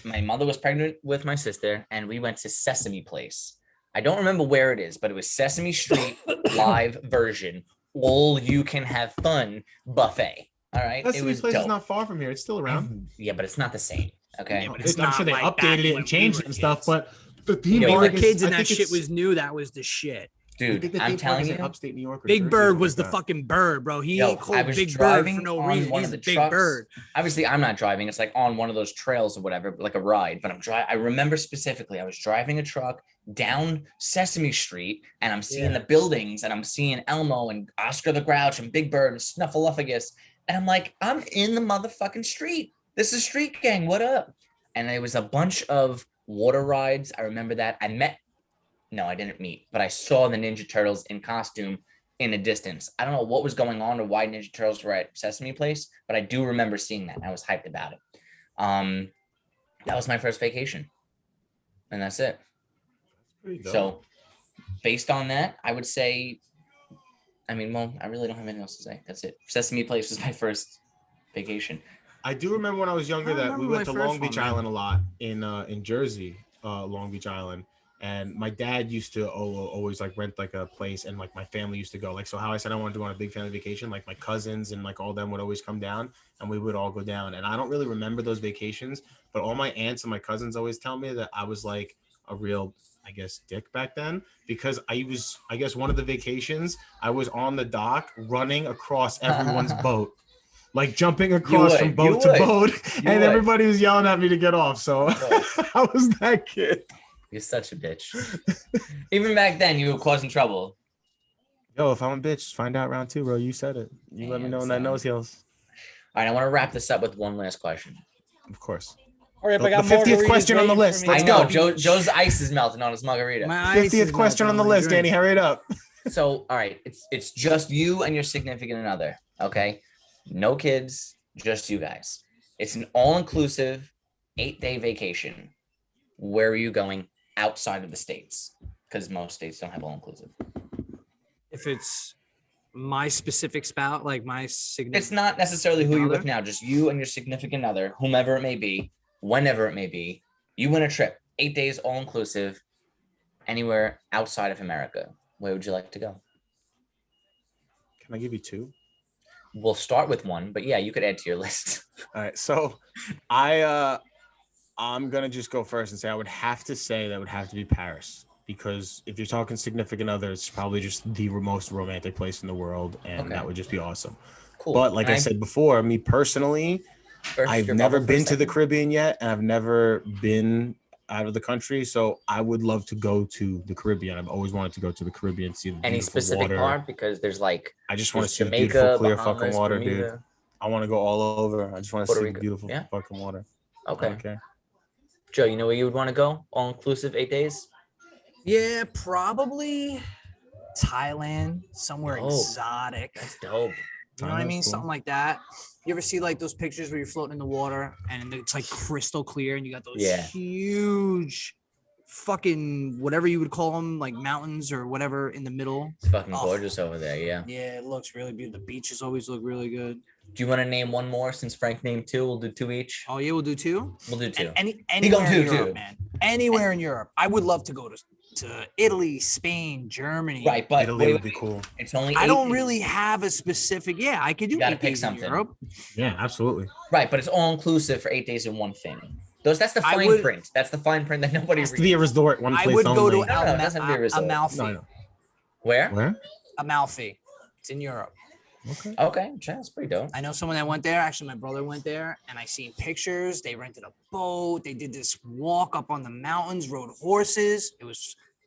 My mother was pregnant with my sister, and we went to Sesame Place. I don't remember where it is, but it was Sesame Street live version, all you can have fun buffet. All right, That's it the was place dope. is not far from here. It's still around. Yeah, but it's not the same. Okay, Yeah, but it's I'm sure not they like updated back it when and we changed were it and stuff, kids. but the theme Yeah, We were park is- kids I and that think shit it's- was new. That was the shit. I dude, think the I'm theme park telling is in you, upstate New York. or Big Jersey or Bird something was like the that. fucking bird, bro. He Yo, ain't I called was Big Bird driving for no on reason. one He's of a the Big trucks. Bird. obviously I'm not driving. It's like on one of those trails or whatever, like a ride. But I remember specifically, I was driving a truck down Sesame Street, and I'm seeing Yeah. the buildings, and I'm seeing Elmo and Oscar the Grouch and Big Bird and Snuffleupagus, and I'm like, I'm in the motherfucking street. This is Street Gang. What up? And there was a bunch of water rides. I remember that. I met No, I didn't meet, but I saw the Ninja Turtles in costume in a distance. I don't know what was going on or why Ninja Turtles were at Sesame Place, but I do remember seeing that. And I was hyped about it. That was my first vacation, and that's it. So, based on that, I would say, I mean, well, I really don't have anything else to say. That's it. Sesame Place was my first vacation. I do remember when I was younger that we went to Long Beach Island a lot in Jersey, Long Beach Island. And my dad used to always like rent like a place, and like my family used to go. Like, so how I said I wanted to go on a big family vacation, like my cousins and like all them would always come down, and we would all go down. And I don't really remember those vacations, but all my aunts and my cousins always tell me that I was like a real, I guess, dick back then, because I guess one of the vacations I was on the dock running across everyone's boat. Like jumping across from boat to boat, and everybody was yelling at me to get off. So I was that kid. You're such a bitch. Even back then, you were causing trouble. Yo, if I'm a bitch, find out round 2, bro. You said it. You let me know when that nose heals. All right, I want to wrap this up with one last question. Of course. All right, the 50th question on the list. Let's go. Joe's ice is melting on his margarita. 50th question on the list, Danny. Hurry it up. So, all right, it's just you and your significant other. Okay, no kids, just you guys. It's an all-inclusive 8-day vacation. Where are you going outside of the states? Because most states don't have all-inclusive. If it's my specific spouse, like my significant, it's not necessarily who you're with now, just you and your significant other, whomever it may be, whenever it may be. You win a trip, 8 days, all-inclusive, anywhere outside of America. Where would you like to go? Can I give you 2? We'll start with one, but yeah, you could add to your list. All right, so I'm gonna just go first and say I would have to say that would have to be Paris, because if you're talking significant other, it's probably just the most romantic place in the world, and that would just be awesome. Cool. But like I said before, me personally, I've never been to the Caribbean yet, and I've never been out of the country, so I would love to go to the Caribbean. I've always wanted to go to the Caribbean, see the any specific water. Part, because there's like I just want to see the beautiful clear fucking water, Bermuda. Dude. I want to go all over. I just want to see the beautiful fucking water. Okay. Okay. Joe, you know where you would want to go? All inclusive 8 days? Yeah, probably Thailand, somewhere exotic. That's dope. You know what I mean? Cool. Something like that. You ever see like those pictures where you're floating in the water and it's like crystal clear and you got those huge fucking whatever you would call them, like mountains or whatever in the middle. It's fucking gorgeous over there, yeah. Yeah, it looks really beautiful. The beaches always look really good. Do you want to name one more since Frank named 2? We'll do 2 each. Oh yeah, we'll do 2. We'll do 2. Anywhere in Europe, man. Anywhere in Europe. I would love to go to Italy, Spain, Germany. Right, but Italy would be cool. It's only. I don't really have a specific. Yeah, I could do. You gotta pick something. Europe. Yeah, absolutely. Right, but it's all inclusive for 8 days in one thing. That's the fine print. That's the fine print that nobody reads. To be a resort, one place I would only. go to Amalfi. No. Where? Amalfi. It's in Europe. Okay, that's pretty dope. I know someone that went there. Actually, my brother went there, and I seen pictures. They rented a boat. They did this walk up on the mountains, rode horses.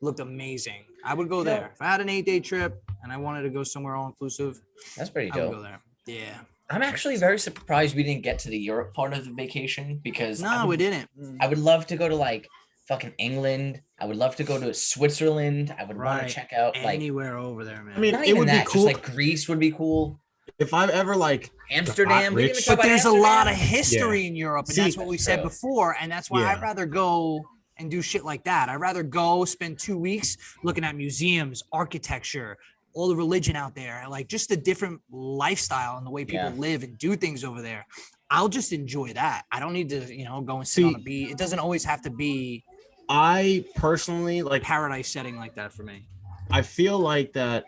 Looked amazing. I would go there. If I had an 8-day trip and I wanted to go somewhere all inclusive, that's pretty dope. I would go there. Yeah. I'm actually very surprised we didn't get to the Europe part of the vacation because we didn't. I would love to go to like fucking England. I would love to go to Switzerland. I would want to check out like anywhere over there, man. I mean, it would be cool. Just like Greece would be cool. If I've ever like Amsterdam, but there's a lot of history in Europe, and that's what we said before, and that's why I'd rather go and do shit like that. I'd rather go spend 2 weeks looking at museums, architecture, all the religion out there, like just the different lifestyle and the way people live and do things over there. I'll just enjoy that. I don't need to, go and sit on a beach. It doesn't always have to be. I personally like paradise setting like that for me. I feel like that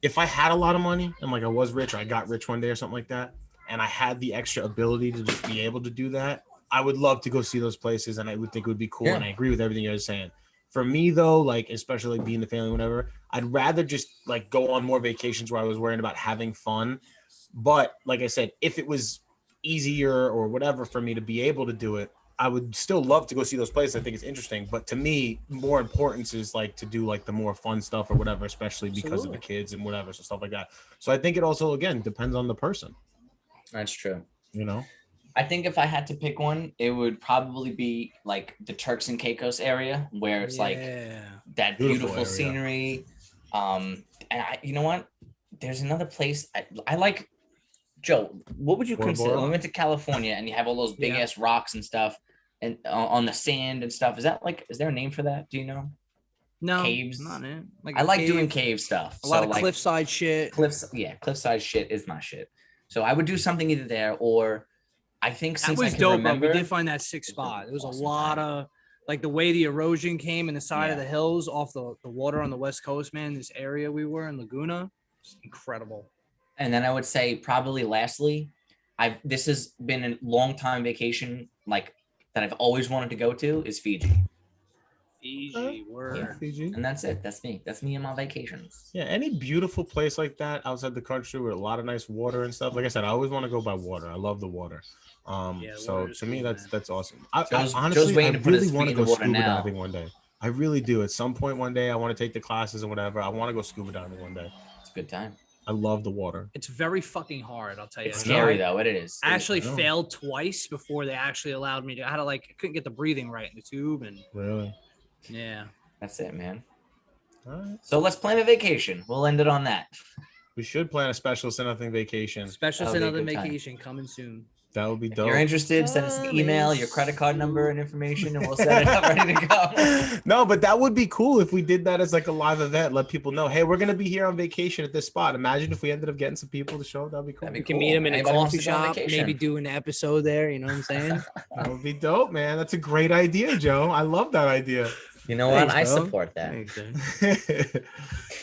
if I had a lot of money and like I was rich or I got rich one day or something like that, and I had the extra ability to just be able to do that, I would love to go see those places, and I would think it would be cool. And I agree with everything you guys are saying. For me though, like especially like being the family, whatever, I'd rather just like go on more vacations where I was worrying about having fun. But like I said, if it was easier or whatever for me to be able to do it, I would still love to go see those places. I think it's interesting. But to me, more importance is like to do like the more fun stuff or whatever, especially because of the kids and whatever, so stuff like that. So I think it also again depends on the person. That's true. I think if I had to pick one, it would probably be like the Turks and Caicos area, where it's like that beautiful scenery. And you know what? There's another place I like. Joe, what would you consider? When we went to California and you have all those big ass rocks and stuff, and on the sand and stuff. Is there a name for that? Do you know? No, caves. Not it. Like I like doing cave stuff. A lot of cliffside shit. Cliffside shit is my shit. So I would do something either there or I think since that was I can dope, remember, bro. We did find that sick spot. There was awesome a lot of like the way the erosion came in the side of the hills off the water on the West Coast, man. This area we were in Laguna, it's incredible. And then I would say probably lastly, this has been a long time vacation like that I've always wanted to go to is Fiji. Fiji. And that's it. That's me. That's me and my vacations. Yeah, any beautiful place like that outside the country with a lot of nice water and stuff. Like I said, I always want to go by water. I love the water. So to me, that's awesome. I honestly, I really want to go scuba diving one day. I really do. At some point one day, I want to take the classes and whatever. I want to go scuba diving one day. It's a good time. I love the water. It's very fucking hard. I'll tell you. It's scary though. It is. I actually failed twice before they actually allowed me to. I couldn't get the breathing right in the tube and. Really. Yeah. That's it, man. All right. So let's plan a vacation. We'll end it on that. We should plan a special Say Nothing vacation. Special Say Nothing vacation coming soon. That would be dope. If you're interested, send us an email, your credit card number and information, and we'll set it up ready to go. No, but that would be cool if we did that as like a live event. Let people know, hey, we're gonna be here on vacation at this spot. Imagine if we ended up getting some people to show. That'd be cool. We can meet them in a coffee shop, maybe do an episode there. You know what I'm saying? That would be dope, man. That's a great idea, Joe. I love that idea. You know what? I support that.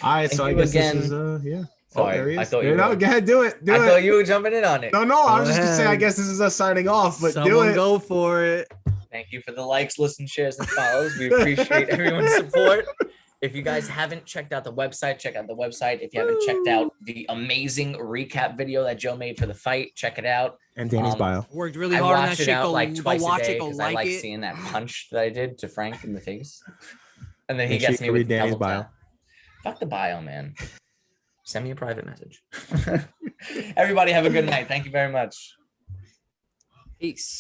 All right, so I guess again. This is Sorry, I thought you were. Go ahead, do it. I thought you were jumping in on it. No, I was just gonna say. I guess this is us signing off, but do it. Go for it. Thank you for the likes, listens, shares, and follows. We appreciate everyone's support. If you guys haven't checked out the website, check out the website. If you haven't checked out the amazing recap video that Joe made for the fight, check it out. And Danny's bio. Worked really hard on that shit. Go like twice watch a day it. Go because I like seeing that punch that I did to Frank in the face. And then he gets me with Danny's bio. Fuck the bio, man. Send me a private message. Everybody have a good night. Thank you very much. Peace.